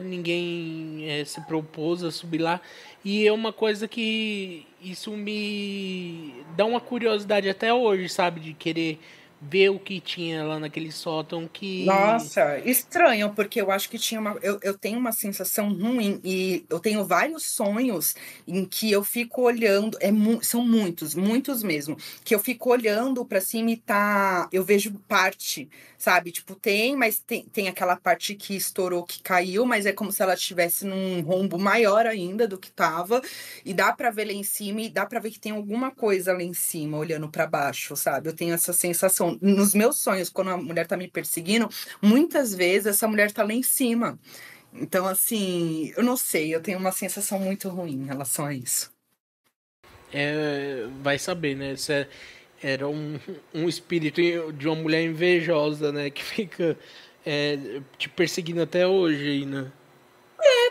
ninguém se propôs a subir lá. E é uma coisa que isso me dá uma curiosidade até hoje, sabe? De querer ver o que tinha lá naquele sótão que... Nossa, estranho, porque eu acho que tinha uma. Eu tenho uma sensação ruim e eu tenho vários sonhos em que eu fico olhando. São muitos, muitos mesmo. Que eu fico olhando pra cima e tá. Eu vejo parte, sabe? Tipo, mas tem aquela parte que estourou, que caiu, mas é como se ela estivesse num rombo maior ainda do que tava. E dá pra ver lá em cima e dá pra ver que tem alguma coisa lá em cima, olhando pra baixo, sabe? Eu tenho essa sensação. Nos meus sonhos, quando a mulher tá me perseguindo, muitas vezes essa mulher tá lá em cima. Então, assim, eu não sei, eu tenho uma sensação muito ruim em relação a isso. Vai saber, né? Era um espírito de uma mulher invejosa, né? Que fica te perseguindo até hoje aí, né?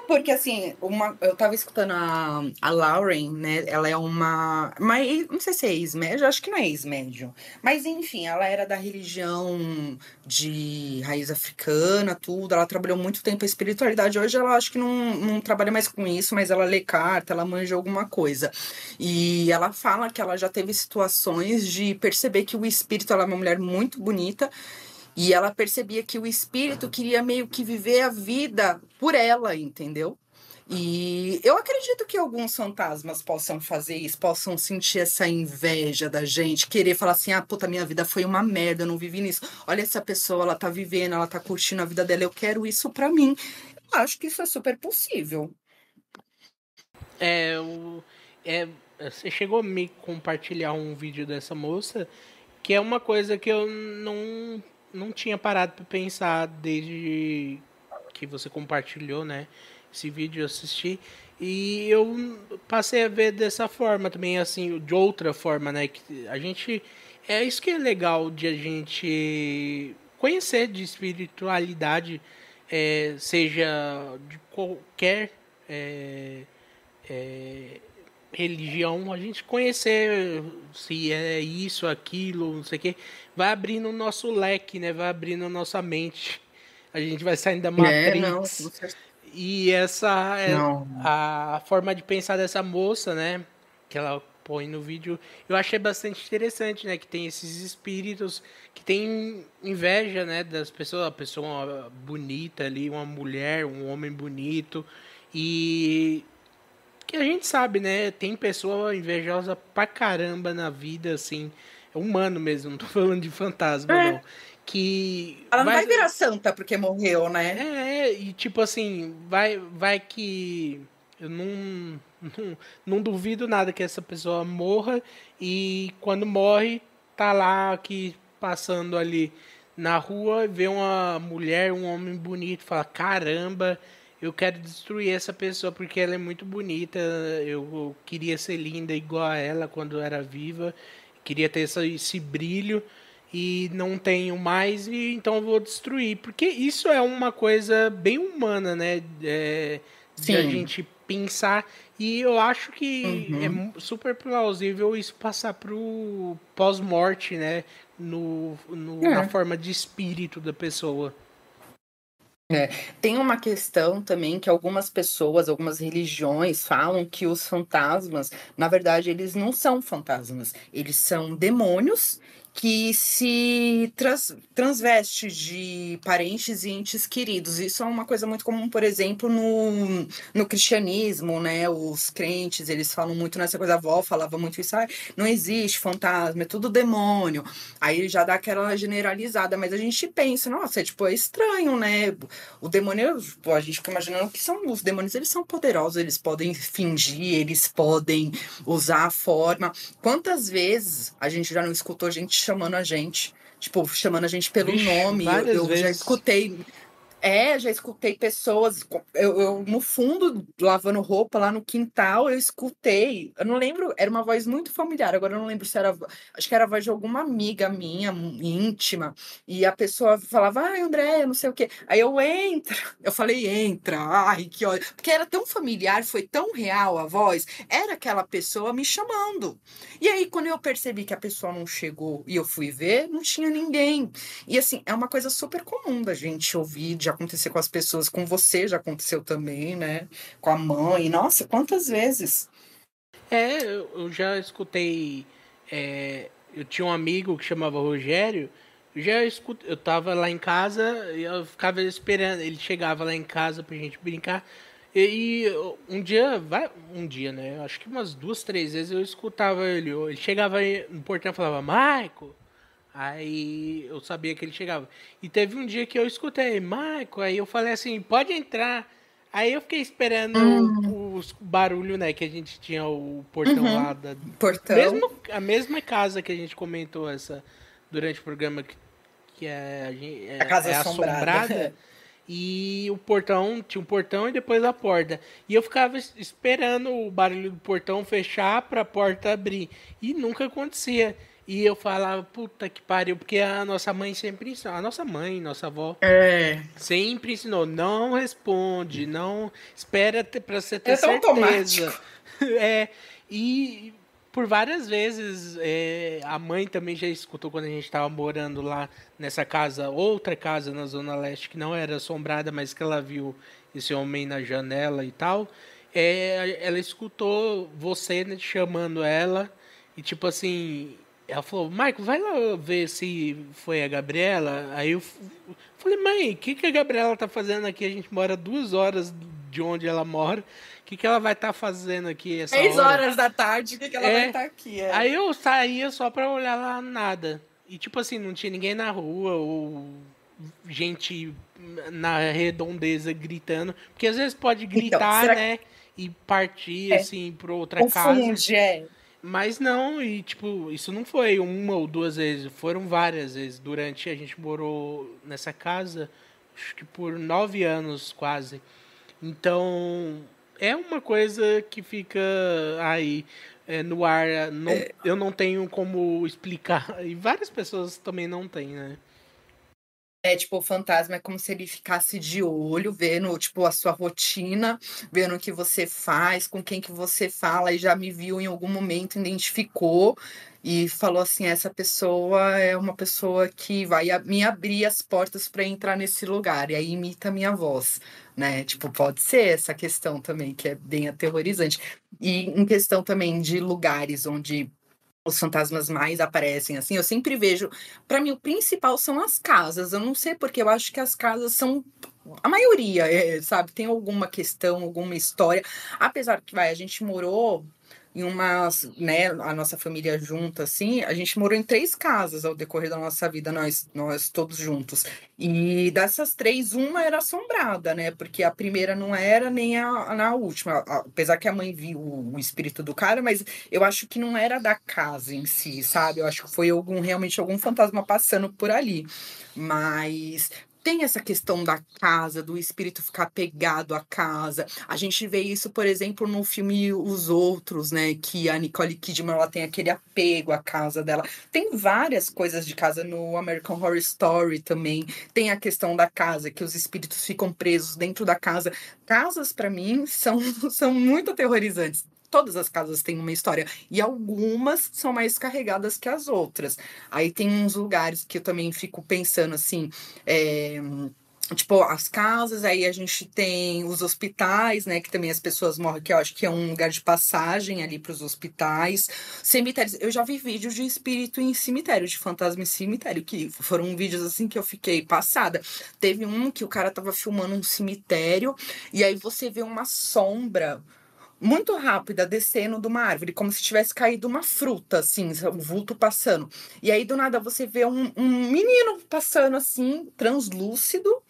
Porque, assim, eu tava escutando a Lauren, né? Ela é não sei se é ex-médium, acho que não é ex-médium. Mas, enfim, ela era da religião de raiz africana, tudo. Ela trabalhou muito tempo a espiritualidade. Hoje ela acho que não trabalha mais com isso, mas ela lê carta, ela manja alguma coisa. E ela fala que ela já teve situações de perceber que o espírito, ela é uma mulher muito bonita. E ela percebia que o espírito queria meio que viver a vida por ela, entendeu? E eu acredito que alguns fantasmas possam fazer isso, possam sentir essa inveja da gente, querer falar assim: ah, puta, minha vida foi uma merda, eu não vivi nisso. Olha essa pessoa, ela tá vivendo, ela tá curtindo a vida dela, eu quero isso pra mim. Eu acho que isso é super possível. É, o, Você chegou a me compartilhar um vídeo dessa moça, que é uma coisa que eu não tinha parado para pensar desde que você compartilhou, né? Esse vídeo eu assisti e eu passei a ver dessa forma também, assim, de outra forma, né? Que a gente isso que é legal de a gente conhecer de espiritualidade, seja de qualquer é, religião, a gente conhecer se é isso, aquilo, não sei o que, vai abrindo o nosso leque, né? Vai abrindo a nossa mente. A gente vai saindo da Não, Matrix. E essa é não. a forma de pensar dessa moça, né? Que ela põe no vídeo. Eu achei bastante interessante, né? Que tem esses espíritos que tem inveja, né? Das pessoas, a pessoa bonita ali, uma mulher, um homem bonito. E que a gente sabe, né? Tem pessoa invejosa pra caramba na vida, assim. É humano mesmo, não tô falando de fantasma, não. É, Que ela não vai virar santa porque morreu, né? e tipo assim, vai que eu não duvido nada que essa pessoa morra e quando morre, tá lá aqui passando ali na rua, vê uma mulher, um homem bonito, fala: caramba, eu quero destruir essa pessoa porque ela é muito bonita, eu queria ser linda igual a ela quando era viva, queria ter esse brilho e não tenho mais, e então eu vou destruir. Porque isso é uma coisa bem humana, né? De a Sim. gente pensar. E eu acho que Uhum. super plausível isso passar pro pós-morte, né? Na É. forma de espírito da pessoa. Tem uma questão também que algumas pessoas, algumas religiões falam que os fantasmas, na verdade, eles não são fantasmas, eles são demônios que se transveste de parentes e entes queridos. Isso é uma coisa muito comum, por exemplo, no cristianismo, né? Os crentes, eles falam muito nessa coisa, a avó falava muito isso: ah, não existe fantasma, é tudo demônio. Aí já dá aquela generalizada, mas a gente pensa: nossa, tipo, é estranho, né? O demônio, a gente fica imaginando que os demônios, eles são poderosos, eles podem fingir, eles podem usar a forma. Quantas vezes a gente já não escutou gente chamando a gente, tipo, chamando a gente pelo Vixe, nome? várias Eu já vezes. escutei. Já escutei pessoas. No fundo, lavando roupa lá no quintal, eu escutei. Eu não lembro, era uma voz muito familiar. Agora eu não lembro se era. Acho que era a voz de alguma amiga minha, íntima. E a pessoa falava, ai, André, não sei o quê. Aí eu entra. Eu falei, entra. Ai, que ódio. Porque era tão familiar, foi tão real a voz. Era aquela pessoa me chamando. E aí, quando eu percebi que a pessoa não chegou e eu fui ver, não tinha ninguém. E assim, é uma coisa super comum da gente ouvir, de acontecer com as pessoas, com você já aconteceu também, né? Com a mãe. Nossa, quantas vezes? Eu já escutei. Eu tinha um amigo que chamava Rogério. Eu tava lá em casa e eu ficava esperando. Ele chegava lá em casa pra gente brincar. Um dia, né? Acho que umas 2, 3 vezes eu escutava ele. Ele chegava aí no portão e falava, Maico. Aí eu sabia que ele chegava. E teve um dia que eu escutei, Maico. Aí eu falei assim, pode entrar. Aí eu fiquei esperando Hum, o barulho, né? Que a gente tinha o portão lá uhum. da. Portão. A mesma casa que a gente comentou durante o programa que A casa é assombrada. assombrada. E o portão, tinha um portão e depois a porta. E eu ficava esperando o barulho do portão fechar pra porta abrir. E nunca acontecia. E eu falava, puta que pariu, porque a nossa mãe sempre ensinou. A nossa mãe, nossa avó, É. sempre ensinou, não responde, não espera para você ter É tão certeza. automático. É, e por várias vezes a mãe também já escutou quando a gente estava morando lá nessa casa, outra casa na Zona Leste que não era assombrada, mas que ela viu esse homem na janela e tal. Ela escutou você, né, chamando ela e tipo assim, ela falou, Marco, vai lá ver se foi a Gabriela. Aí eu falei, mãe, o que a Gabriela tá fazendo aqui? A gente mora 2 horas de onde ela mora. O que ela vai estar fazendo aqui essa 6 hora? horas da tarde, o que ela vai É. estar aqui? Aí eu saía só pra olhar lá nada. E tipo assim, não tinha ninguém na rua ou gente na redondeza gritando. Porque às vezes pode Então, gritar, será que né? E partir é? assim pra outra casa. Confunde, é. Mas não, e tipo, isso não foi 1 ou 2 vezes, foram várias vezes. Durante a gente morou nessa casa, acho que por 9 anos quase. Então, é uma coisa que fica aí no ar. Não, eu não tenho como explicar. E várias pessoas também não têm, né? É, tipo, o fantasma é como se ele ficasse de olho, vendo, tipo, a sua rotina, vendo o que você faz, com quem que você fala, e já me viu em algum momento, identificou e falou assim: essa pessoa é uma pessoa que vai me abrir as portas para entrar nesse lugar, e aí imita a minha voz, né? Tipo, pode ser essa questão também, que é bem aterrorizante. E em questão também de lugares onde os fantasmas mais aparecem, assim, eu sempre vejo. Para mim, o principal são as casas. Eu não sei porque eu acho que as casas são a maioria, sabe, tem alguma questão, alguma história. Apesar que vai, a gente morou em umas, né, a nossa família junta, assim, a gente morou em 3 casas ao decorrer da nossa vida, nós todos juntos. E dessas 3, uma era assombrada, né? Porque a primeira não era nem na última. Apesar que a mãe viu o espírito do cara, mas eu acho que não era da casa em si, sabe? Eu acho que foi realmente algum fantasma passando por ali. Mas tem essa questão da casa, do espírito ficar pegado à casa. A gente vê isso, por exemplo, no filme Os Outros, né? Que a Nicole Kidman ela tem aquele apego à casa dela. Tem várias coisas de casa no American Horror Story também. Tem a questão da casa, que os espíritos ficam presos dentro da casa. Casas, para mim, são muito aterrorizantes. Todas as casas têm uma história e algumas são mais carregadas que as outras. Aí tem uns lugares que eu também fico pensando assim, é, tipo, as casas, aí a gente tem os hospitais, né? Que também as pessoas morrem, que eu acho que é um lugar de passagem ali para os hospitais. Cemitérios, eu já vi vídeos de espírito em cemitério, de fantasma em cemitério, que foram vídeos assim que eu fiquei passada. Teve um que o cara tava filmando um cemitério, e aí você vê uma sombra muito rápida descendo de uma árvore, como se tivesse caído uma fruta, assim, o vulto passando. E aí, do nada, você vê um menino passando assim, translúcido.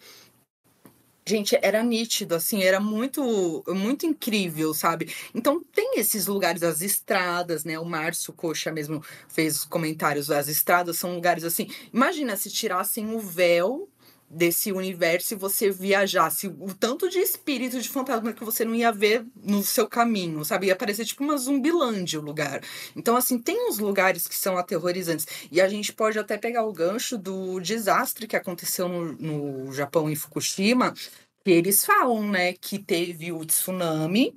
Gente, era nítido, assim, era muito, muito incrível, sabe? Então, tem esses lugares, as estradas, né? O Márcio Coxa mesmo fez os comentários, as estradas são lugares assim. Imagina se tirassem o véu desse universo e você viajasse, o tanto de espírito de fantasma que você não ia ver no seu caminho, sabe? Ia parecer tipo uma Zumbilândia o lugar. Então, assim, tem uns lugares que são aterrorizantes. E a gente pode até pegar o gancho do desastre que aconteceu no Japão, em Fukushima, que eles falam, né, que teve o tsunami.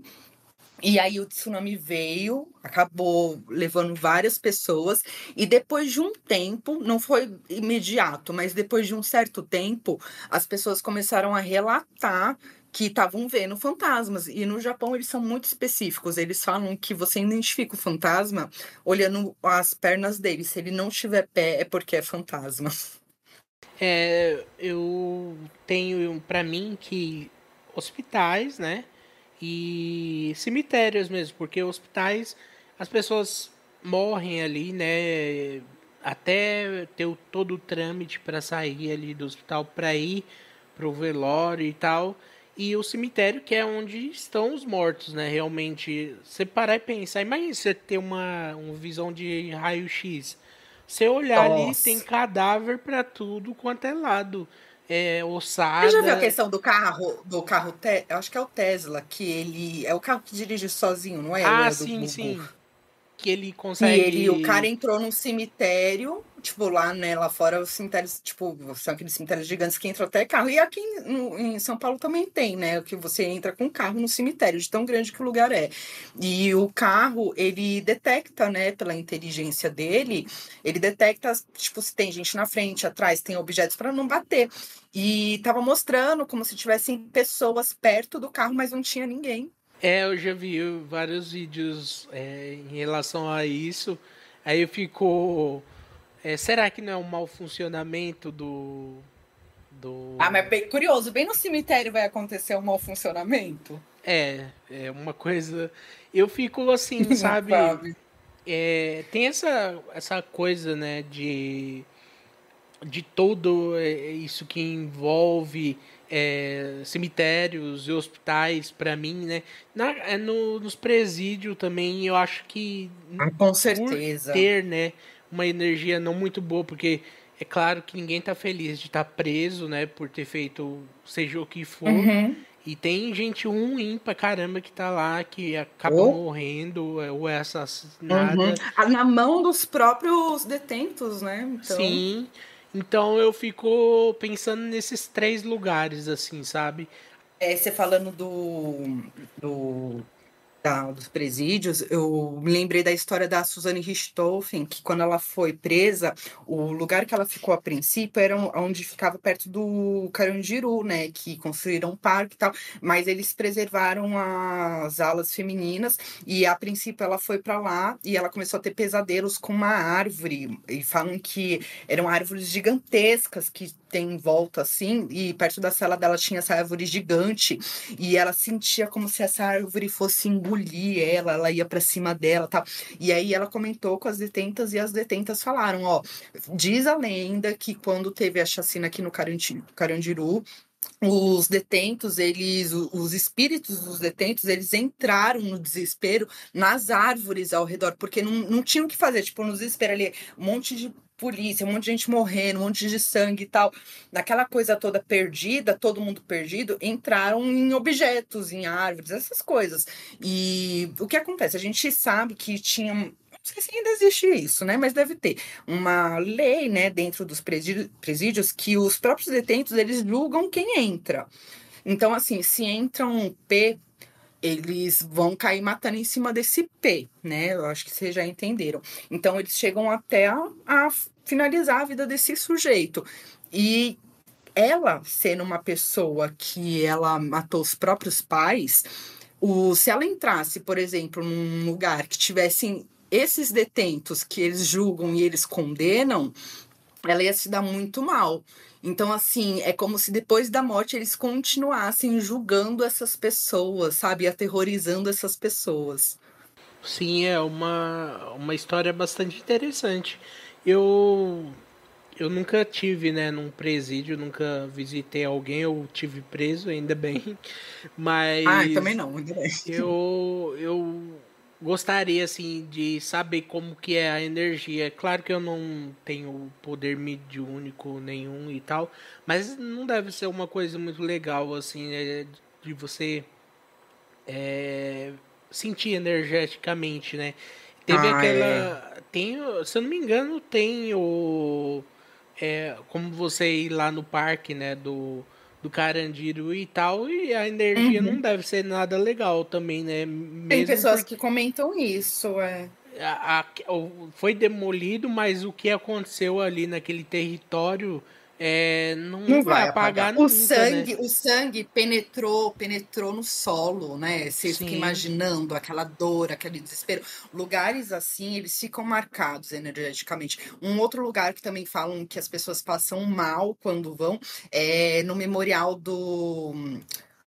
E aí o tsunami veio, acabou levando várias pessoas, e depois de um tempo, não foi imediato, mas depois de um certo tempo, as pessoas começaram a relatar que estavam vendo fantasmas. E no Japão eles são muito específicos. Eles falam que você identifica o fantasma olhando as pernas dele. Se ele não tiver pé, é porque é fantasma. Eu tenho pra mim que hospitais, né? E cemitérios mesmo, porque hospitais as pessoas morrem ali, né? Até ter todo o trâmite para sair ali do hospital para ir pro velório e tal. E o cemitério, que é onde estão os mortos, né? Realmente, você parar e pensar, imagina você ter uma visão de raio-x. Você olhar ali, tem Nossa. cadáver para tudo quanto é lado. Você já viu a Ossada. questão do carro, eu acho que é o Tesla, que ele é o carro que dirige sozinho, não é? Ou Ah, é do sim, Google? sim. Que ele O cara consegue. entrou num cemitério, tipo, lá, né, lá fora os cemitérios, tipo, são aqueles cemitérios gigantes que entram até carro. E aqui em São Paulo também tem, né, que você entra com carro no cemitério, de tão grande que o lugar é. E o carro, ele detecta, né, pela inteligência dele, ele detecta, tipo, se tem gente na frente, atrás, tem objetos para não bater. E tava mostrando como se tivessem pessoas perto do carro, mas não tinha ninguém. Eu já vi vários vídeos em relação a isso. Aí eu fico. Será que não é um mau funcionamento Ah, do. mas bem curioso, bem no cemitério vai acontecer um mau funcionamento, É uma coisa. Eu fico assim, sabe? sabe? Tem essa coisa, né, de todo isso que envolve cemitérios e hospitais, para mim, né? Nos presídios também, eu acho que Ah, com por certeza. ter, né, uma energia não muito boa, porque é claro que ninguém tá feliz de estar preso, né, por ter feito seja o que for. Uhum. E tem gente ruim pra caramba que tá lá, que acaba Oh, morrendo ou é uhum. assassinada. Ah, na mão dos próprios detentos, né? Então, Sim, então eu fico pensando nesses três lugares, assim, sabe? você falando dos presídios, eu me lembrei da história da Suzane Richthofen, que quando ela foi presa, o lugar que ela ficou a princípio era onde ficava perto do Carandiru, né? Que construíram um parque e tal, mas eles preservaram as alas femininas e a princípio ela foi para lá e ela começou a ter pesadelos com uma árvore e falam que eram árvores gigantescas que tem em volta assim, e perto da cela dela tinha essa árvore gigante e ela sentia como se essa árvore fosse engolir ela ia para cima dela, tal. E aí ela comentou com as detentas e as detentas falaram, ó, diz a lenda que quando teve a chacina aqui no Carandiru, os detentos, os espíritos dos detentos, eles entraram no desespero nas árvores ao redor, porque não tinham o que fazer, tipo, no desespero ali, um monte de polícia, um monte de gente morrendo, um monte de sangue e tal. Naquela coisa toda perdida, todo mundo perdido, entraram em objetos, em árvores, essas coisas. E o que acontece? A gente sabe que tinha. Não sei se ainda existe isso, né? Mas deve ter uma lei, né, dentro dos presídios que os próprios detentos eles julgam quem entra. Então, assim, se entra um P, eles vão cair matando em cima desse P, né? Eu acho que vocês já entenderam. Então, eles chegam até a finalizar a vida desse sujeito. E ela, sendo uma pessoa que ela matou os próprios pais, se ela entrasse, por exemplo, num lugar que tivessem esses detentos que eles julgam e eles condenam, ela ia se dar muito mal. Então, assim, é como se depois da morte eles continuassem julgando essas pessoas, sabe? Aterrorizando essas pessoas. Sim, é uma história bastante interessante. Eu eu nunca tive, né, num presídio, nunca visitei alguém, eu tive preso, ainda bem. Ah, também Mas não, ainda bem. eu gostaria, assim, de saber como que é a energia. Claro que eu não tenho poder mediúnico nenhum e tal, mas não deve ser uma coisa muito legal, assim, né, de você sentir energeticamente, né? Teve Ah, é. aquela. Tem, se eu não me engano, tem o. Como você ir lá no parque, né? Do Carandiru e tal, e a energia não Uhum. deve ser nada legal também, né? Tem Mesmo pessoas porque que comentam isso, é. foi demolido, mas o que aconteceu ali naquele território não Não vai vai apagar. apagar nunca, né? O sangue penetrou no solo, né? Você fica Sim. imaginando aquela dor, aquele desespero. Lugares assim, eles ficam marcados energeticamente. Um outro lugar que também falam que as pessoas passam mal quando vão é no memorial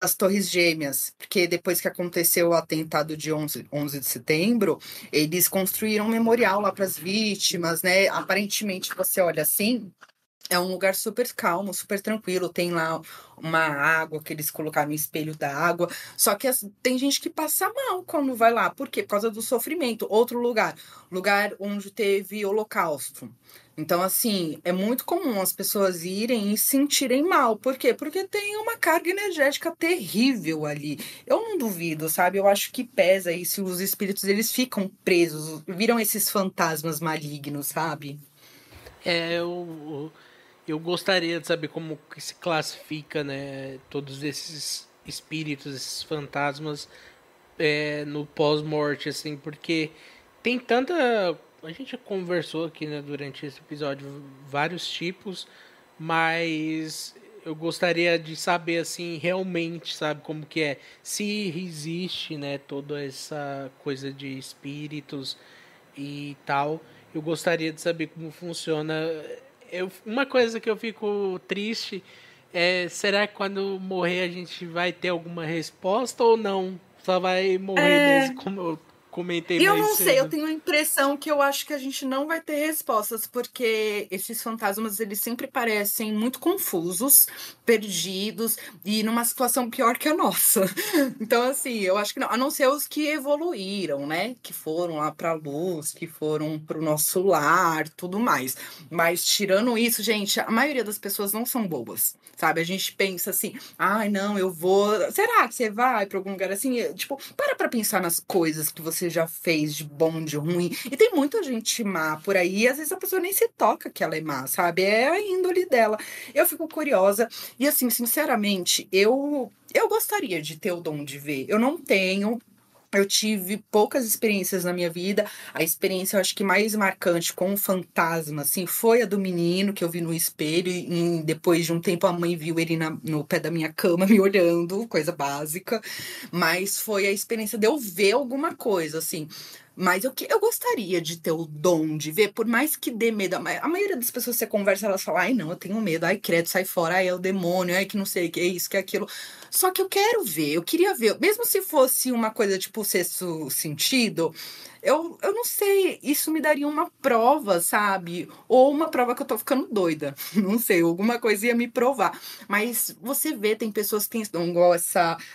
das Torres Gêmeas, porque depois que aconteceu o atentado de 11 de setembro, eles construíram um memorial lá para as vítimas, né? Aparentemente, você olha assim, é um lugar super calmo, super tranquilo. Tem lá uma água que eles colocaram no espelho da água. Só que tem gente que passa mal quando vai lá. Por quê? Por causa do sofrimento. Outro lugar onde teve holocausto. Então, assim, é muito comum as pessoas irem e se sentirem mal. Por quê? Porque tem uma carga energética terrível ali. Eu não duvido, sabe? Eu acho que pesa isso. Os espíritos, eles ficam presos, viram esses fantasmas malignos, sabe? É, eu gostaria de saber como que se classifica, né, todos esses espíritos, esses fantasmas no pós-morte, assim, porque tem tanta. A gente já conversou aqui, né, durante esse episódio, vários tipos, mas eu gostaria de saber, assim, realmente, sabe, como que é. Se existe, né, toda essa coisa de espíritos e tal. Eu gostaria de saber como funciona. Uma coisa que eu fico triste é, será que quando morrer a gente vai ter alguma resposta ou não? Só vai morrer mesmo, É, como eu comentei eu mais não sei, eu cedo. tenho a impressão que eu acho que a gente não vai ter respostas, porque esses fantasmas, eles sempre parecem muito confusos, perdidos e numa situação pior que a nossa. Então, assim, eu acho que não, a não ser os que evoluíram, né? Que foram lá para a luz, que foram para o nosso lar, tudo mais. Mas tirando isso, gente, a maioria das pessoas não são boas, sabe? A gente pensa assim, ai, não, eu vou. Será que você vai para algum lugar assim? Tipo, para pensar nas coisas que você já fez de bom, de ruim. E tem muita gente má por aí, e às vezes a pessoa nem se toca que ela é má, sabe? É a índole dela. Eu fico curiosa. E assim, sinceramente, eu gostaria de ter o dom de ver. Eu não tenho. Eu tive poucas experiências na minha vida. A experiência, eu acho que mais marcante com o fantasma, assim, foi a do menino que eu vi no espelho. E depois de um tempo, a mãe viu ele no pé da minha cama, me olhando, coisa básica. Mas foi a experiência de eu ver alguma coisa, assim. Mas eu gostaria de ter o dom de ver, por mais que dê medo. A maioria das pessoas que você conversa, elas falam, ai, não, eu tenho medo, ai, credo, sai fora, ai, é o demônio, ai, que não sei, que é isso, que é aquilo. Só que eu quero ver, eu queria ver. Mesmo se fosse uma coisa tipo sexto sentido, eu não sei, isso me daria uma prova, sabe? Ou uma prova que eu tô ficando doida. Não sei, alguma coisa ia me provar. Mas você vê, tem pessoas que têm, igual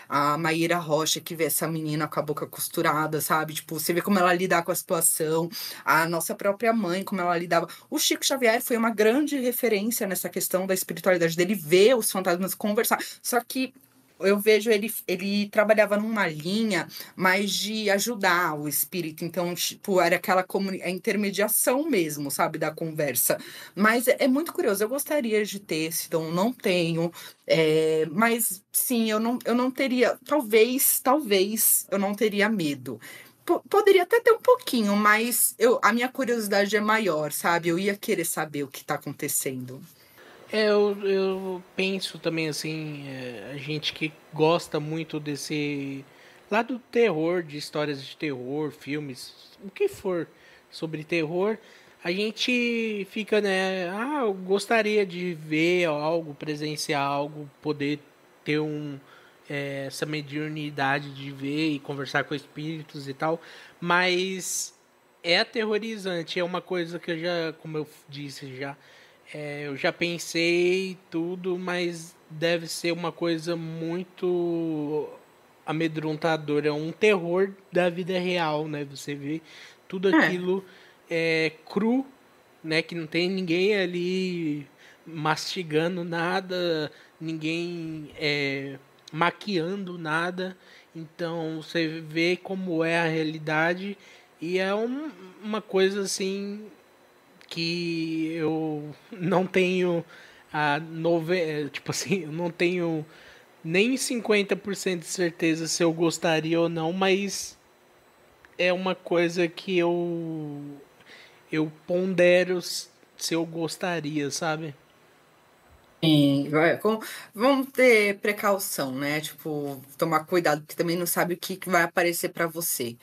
a Maíra Rocha, que vê essa menina com a boca costurada, sabe? Tipo, você vê como ela lidar com a situação. A nossa própria mãe, como ela lidava. O Chico Xavier foi uma grande referência nessa questão da espiritualidade dele, ver os fantasmas conversar. Só que eu vejo ele trabalhava numa linha mais de ajudar o espírito, então, tipo, era aquela a intermediação mesmo, sabe, da conversa. Mas é muito curioso, eu gostaria de ter esse dom, não tenho, mas sim, eu não teria, talvez eu não teria medo. Poderia até ter um pouquinho, mas a minha curiosidade é maior, sabe? Eu ia querer saber o que está acontecendo. Eu penso também assim, a gente que gosta muito desse lado do terror, de histórias de terror, filmes, o que for sobre terror, a gente fica, né? Ah, eu gostaria de ver algo, presenciar algo, poder ter essa mediunidade de ver e conversar com espíritos e tal, mas é aterrorizante, é uma coisa que eu já, como eu disse já, eu já pensei tudo, mas deve ser uma coisa muito amedrontador, é um terror da vida real, né? Você vê tudo aquilo cru, né? Que não tem ninguém ali mastigando nada, ninguém maquiando nada. Então você vê como é a realidade e é uma coisa assim que eu não tenho tipo assim, eu não tenho nem 50% de certeza se eu gostaria ou não, mas é uma coisa que eu pondero se eu gostaria, sabe? Sim, vamos ter precaução, né? Tipo, tomar cuidado, porque também não sabe o que vai aparecer pra você.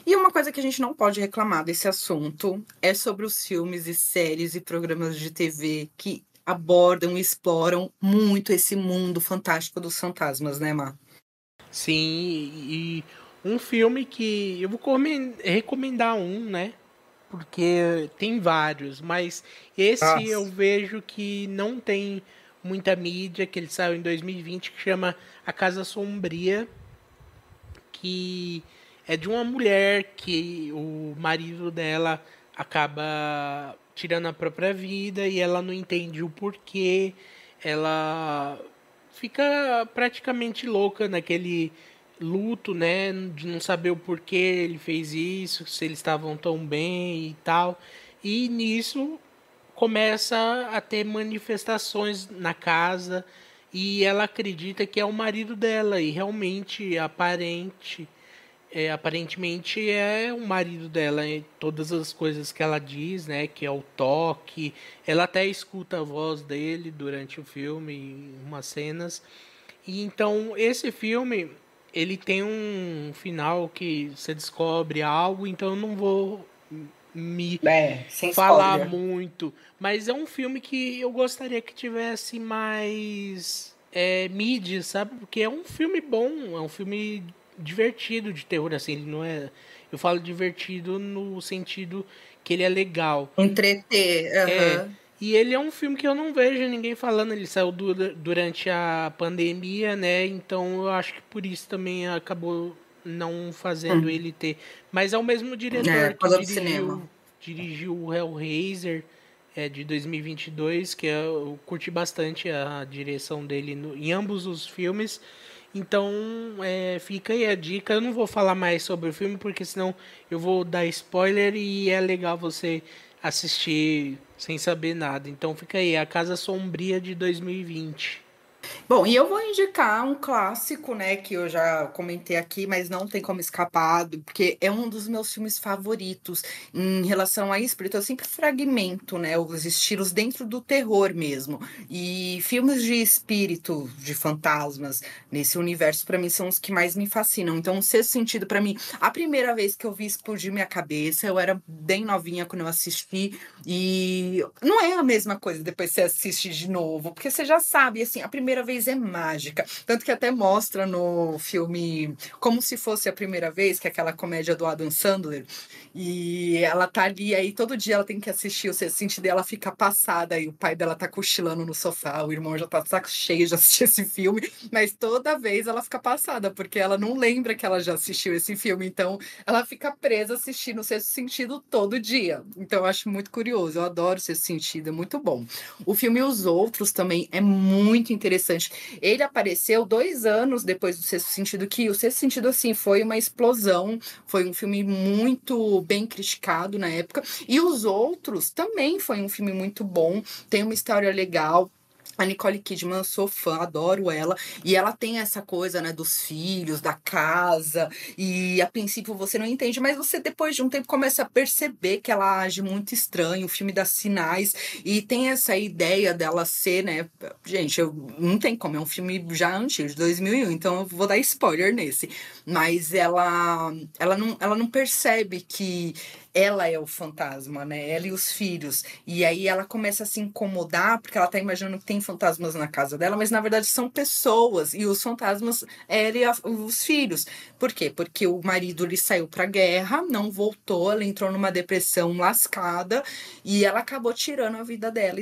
E uma coisa que a gente não pode reclamar desse assunto é sobre os filmes e séries e programas de TV que abordam e exploram muito esse mundo fantástico dos fantasmas, né, Mar? Sim, e um filme que eu vou recomendar um, né? Porque tem vários, mas esse eu Nossa. vejo que não tem muita mídia, que ele saiu em 2020, que chama A Casa Sombria, que é de uma mulher que o marido dela acaba tirando a própria vida e ela não entende o porquê. Ela fica praticamente louca naquele luto, né, de não saber o porquê ele fez isso, se eles estavam tão bem e tal. E nisso começa a ter manifestações na casa e ela acredita que é o marido dela e realmente aparentemente é o marido dela em todas as coisas que ela diz, né, que é o toque. Ela até escuta a voz dele durante o filme em umas cenas. E então esse filme ele tem um final que você descobre algo, então eu não vou me É, sem falar spoiler. muito, mas é um filme que eu gostaria que tivesse mais mídia, sabe? Porque é um filme bom, é um filme divertido de terror, assim, ele não é. Eu falo divertido no sentido que ele é legal. Entreter, É, aham. e ele é um filme que eu não vejo ninguém falando, ele saiu durante a pandemia, né? Então eu acho que por isso também acabou não fazendo Hum. ele ter. Mas é o mesmo É, diretor por que causa do cinema. dirigiu o Hellraiser de 2022, que eu curti bastante a direção dele em ambos os filmes. Então, fica aí a dica. Eu não vou falar mais sobre o filme, porque senão eu vou dar spoiler e é legal você assistir sem saber nada. Então fica aí, A Casa Sombria de 2020. Bom, e eu vou indicar um clássico, né, que eu já comentei aqui, mas não tem como escapar, porque é um dos meus filmes favoritos em relação a espírito. Eu sempre fragmento, né, os estilos dentro do terror mesmo. E filmes de espírito, de fantasmas, nesse universo, pra mim, são os que mais me fascinam. Então, o Sexto Sentido, pra mim, a primeira vez que eu vi explodir minha cabeça, eu era bem novinha quando eu assisti, e não é a mesma coisa depois você assiste de novo, porque você já sabe, assim, a primeira vez é mágica. Tanto que até mostra no filme Como Se Fosse a Primeira Vez, que é aquela comédia do Adam Sandler, e ela tá ali, aí todo dia ela tem que assistir, o Sexto Sentido dela fica passada, e o pai dela tá cochilando no sofá, o irmão já tá de saco cheio de assistir esse filme, mas toda vez ela fica passada, porque ela não lembra que ela já assistiu esse filme, então ela fica presa assistindo o Sexto Sentido todo dia. Então eu acho muito curioso, eu adoro o Sexto Sentido, é muito bom. O filme Os Outros também é muito interessante. Ele apareceu 2 anos depois do Sexto Sentido, que o Sexto Sentido, assim, foi uma explosão, foi um filme muito bem criticado na época. E Os Outros também foi um filme muito bom, tem uma história legal. A Nicole Kidman, eu sou fã, adoro ela. E ela tem essa coisa, né, dos filhos, da casa. E a princípio você não entende, mas você depois de um tempo começa a perceber que ela age muito estranho. O filme dá sinais. E tem essa ideia dela ser, né? Gente, não tem como, é um filme já antigo, de 2001, então eu vou dar spoiler nesse. Mas ela não percebe que ela é o fantasma, né? Ela e os filhos. E aí ela começa a se incomodar, porque ela tá imaginando que tem fantasmas na casa dela, mas na verdade são pessoas. E os fantasmas, ela e os filhos. Por quê? Porque o marido ele saiu pra guerra, não voltou, ela entrou numa depressão lascada e ela acabou tirando a vida dela.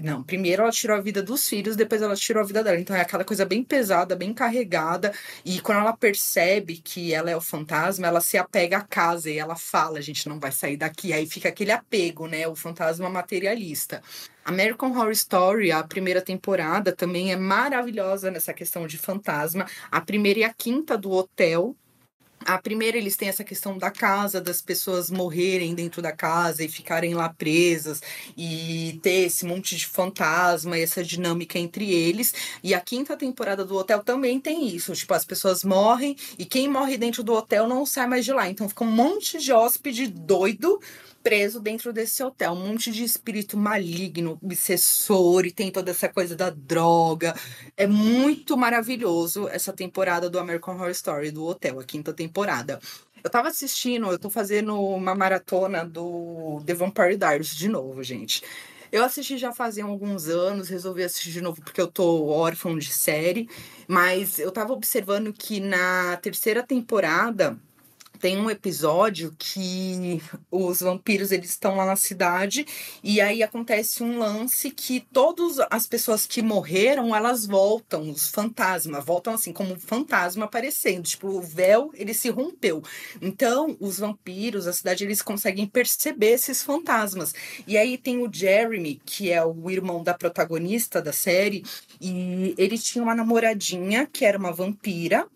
Não, primeiro ela tirou a vida dos filhos, depois ela tirou a vida dela. Então é aquela coisa bem pesada, bem carregada. E quando ela percebe que ela é o fantasma, ela se apega à casa e ela fala: a gente não vai sair daqui. Aí fica aquele apego, né? O fantasma materialista. American Horror Story, a primeira temporada, também é maravilhosa nessa questão de fantasma. A primeira e a quinta do hotel. A primeira, eles têm essa questão da casa, das pessoas morrerem dentro da casa e ficarem lá presas, e ter esse monte de fantasma e essa dinâmica entre eles. E a quinta temporada do hotel também tem isso. Tipo, as pessoas morrem e quem morre dentro do hotel não sai mais de lá. Então fica um monte de hóspede doido preso dentro desse hotel. Um monte de espírito maligno, obsessor, e tem toda essa coisa da droga. É muito maravilhoso essa temporada do American Horror Story, do hotel, a quinta temporada. Eu tava assistindo, eu tô fazendo uma maratona do The Vampire Diaries de novo, gente. Eu assisti já fazia alguns anos, resolvi assistir de novo porque eu tô órfão de série, mas eu tava observando que na terceira temporada tem um episódio que os vampiros eles estão lá na cidade e aí acontece um lance que todas as pessoas que morreram, elas voltam, os fantasmas, voltam assim como um fantasma aparecendo, tipo, o véu, ele se rompeu. Então, os vampiros, a cidade, eles conseguem perceber esses fantasmas. E aí tem o Jeremy, que é o irmão da protagonista da série, e ele tinha uma namoradinha que era uma vampira.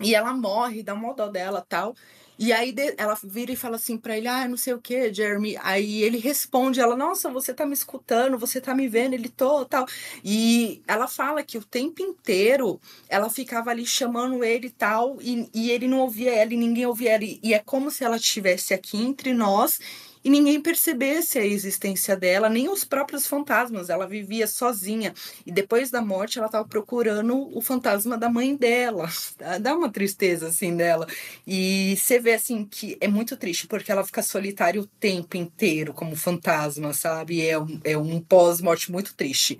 E ela morre, dá uma dó dela, tal. E aí ela vira e fala assim pra ele: ah, não sei o que, Jeremy. Aí ele responde, ela: nossa, você tá me escutando, você tá me vendo, ele tô, tal. E ela fala que o tempo inteiro ela ficava ali chamando ele e tal, e ele não ouvia ela e ninguém ouvia ela. E é como se ela estivesse aqui entre nós e ninguém percebesse a existência dela, nem os próprios fantasmas. Ela vivia sozinha. E depois da morte, ela estava procurando o fantasma da mãe dela. Dá uma tristeza, assim, dela. E você vê, assim, que é muito triste, porque ela fica solitária o tempo inteiro como fantasma, sabe? É um pós-morte muito triste.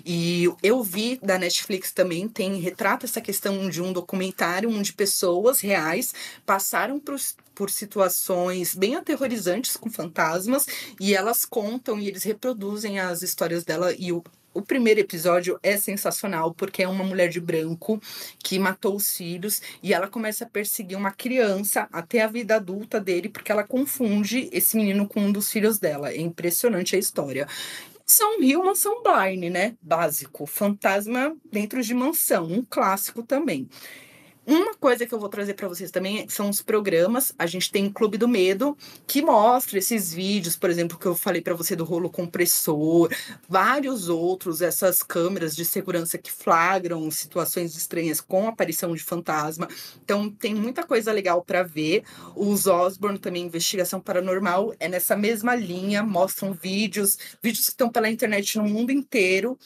E eu vi da Netflix também, retrata essa questão de um documentário onde pessoas reais passaram por situações bem aterrorizantes com fantasmas, e elas contam e eles reproduzem as histórias dela. E o primeiro episódio é sensacional, porque é uma mulher de branco que matou os filhos e ela começa a perseguir uma criança até a vida adulta dele, porque ela confunde esse menino com um dos filhos dela. É impressionante a história. São Hill, Mansão Bly, né? Básico. Fantasma dentro de mansão, um clássico também. Uma coisa que eu vou trazer para vocês também são os programas. A gente tem o Clube do Medo, que mostra esses vídeos, por exemplo, que eu falei para você do rolo compressor, vários outros, essas câmeras de segurança que flagram situações estranhas com a aparição de fantasma. Então, tem muita coisa legal para ver. Os Osborne também, Investigação Paranormal, é nessa mesma linha, mostram vídeos que estão pela internet no mundo inteiro.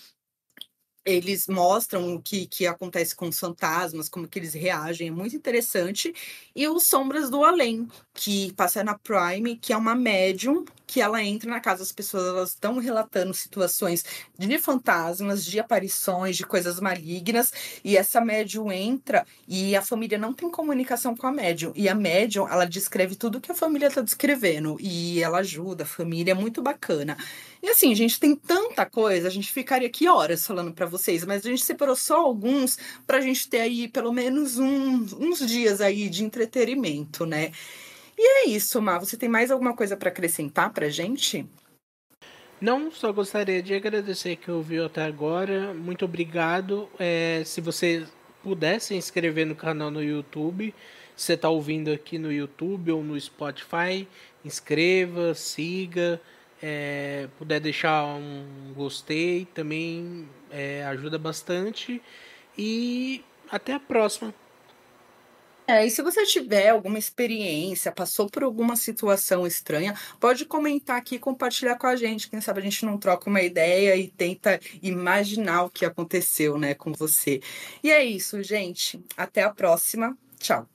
Eles mostram o que acontece com os fantasmas, como que eles reagem, é muito interessante. E os Sombras do Além, que passa na Prime, que é uma médium, que ela entra na casa, as pessoas elas estão relatando situações de fantasmas, de aparições, de coisas malignas, e essa médium entra e a família não tem comunicação com a médium. E a médium, ela descreve tudo que a família está descrevendo, e ela ajuda a família, é muito bacana. E assim, gente, tem tanta coisa, a gente ficaria aqui horas falando para vocês, mas a gente separou só alguns para a gente ter aí pelo menos uns dias aí de entretenimento, né? E é isso, Má. Você tem mais alguma coisa para acrescentar pra gente? Não, só gostaria de agradecer que ouviu até agora. Muito obrigado. Se você puder se inscrever no canal no YouTube, se você está ouvindo aqui no YouTube ou no Spotify, inscreva, siga. Puder deixar um gostei, também ajuda bastante. E até a próxima. E se você tiver alguma experiência, passou por alguma situação estranha, pode comentar aqui e compartilhar com a gente. Quem sabe a gente não troca uma ideia e tenta imaginar o que aconteceu, né, com você. E é isso, gente. Até a próxima. Tchau.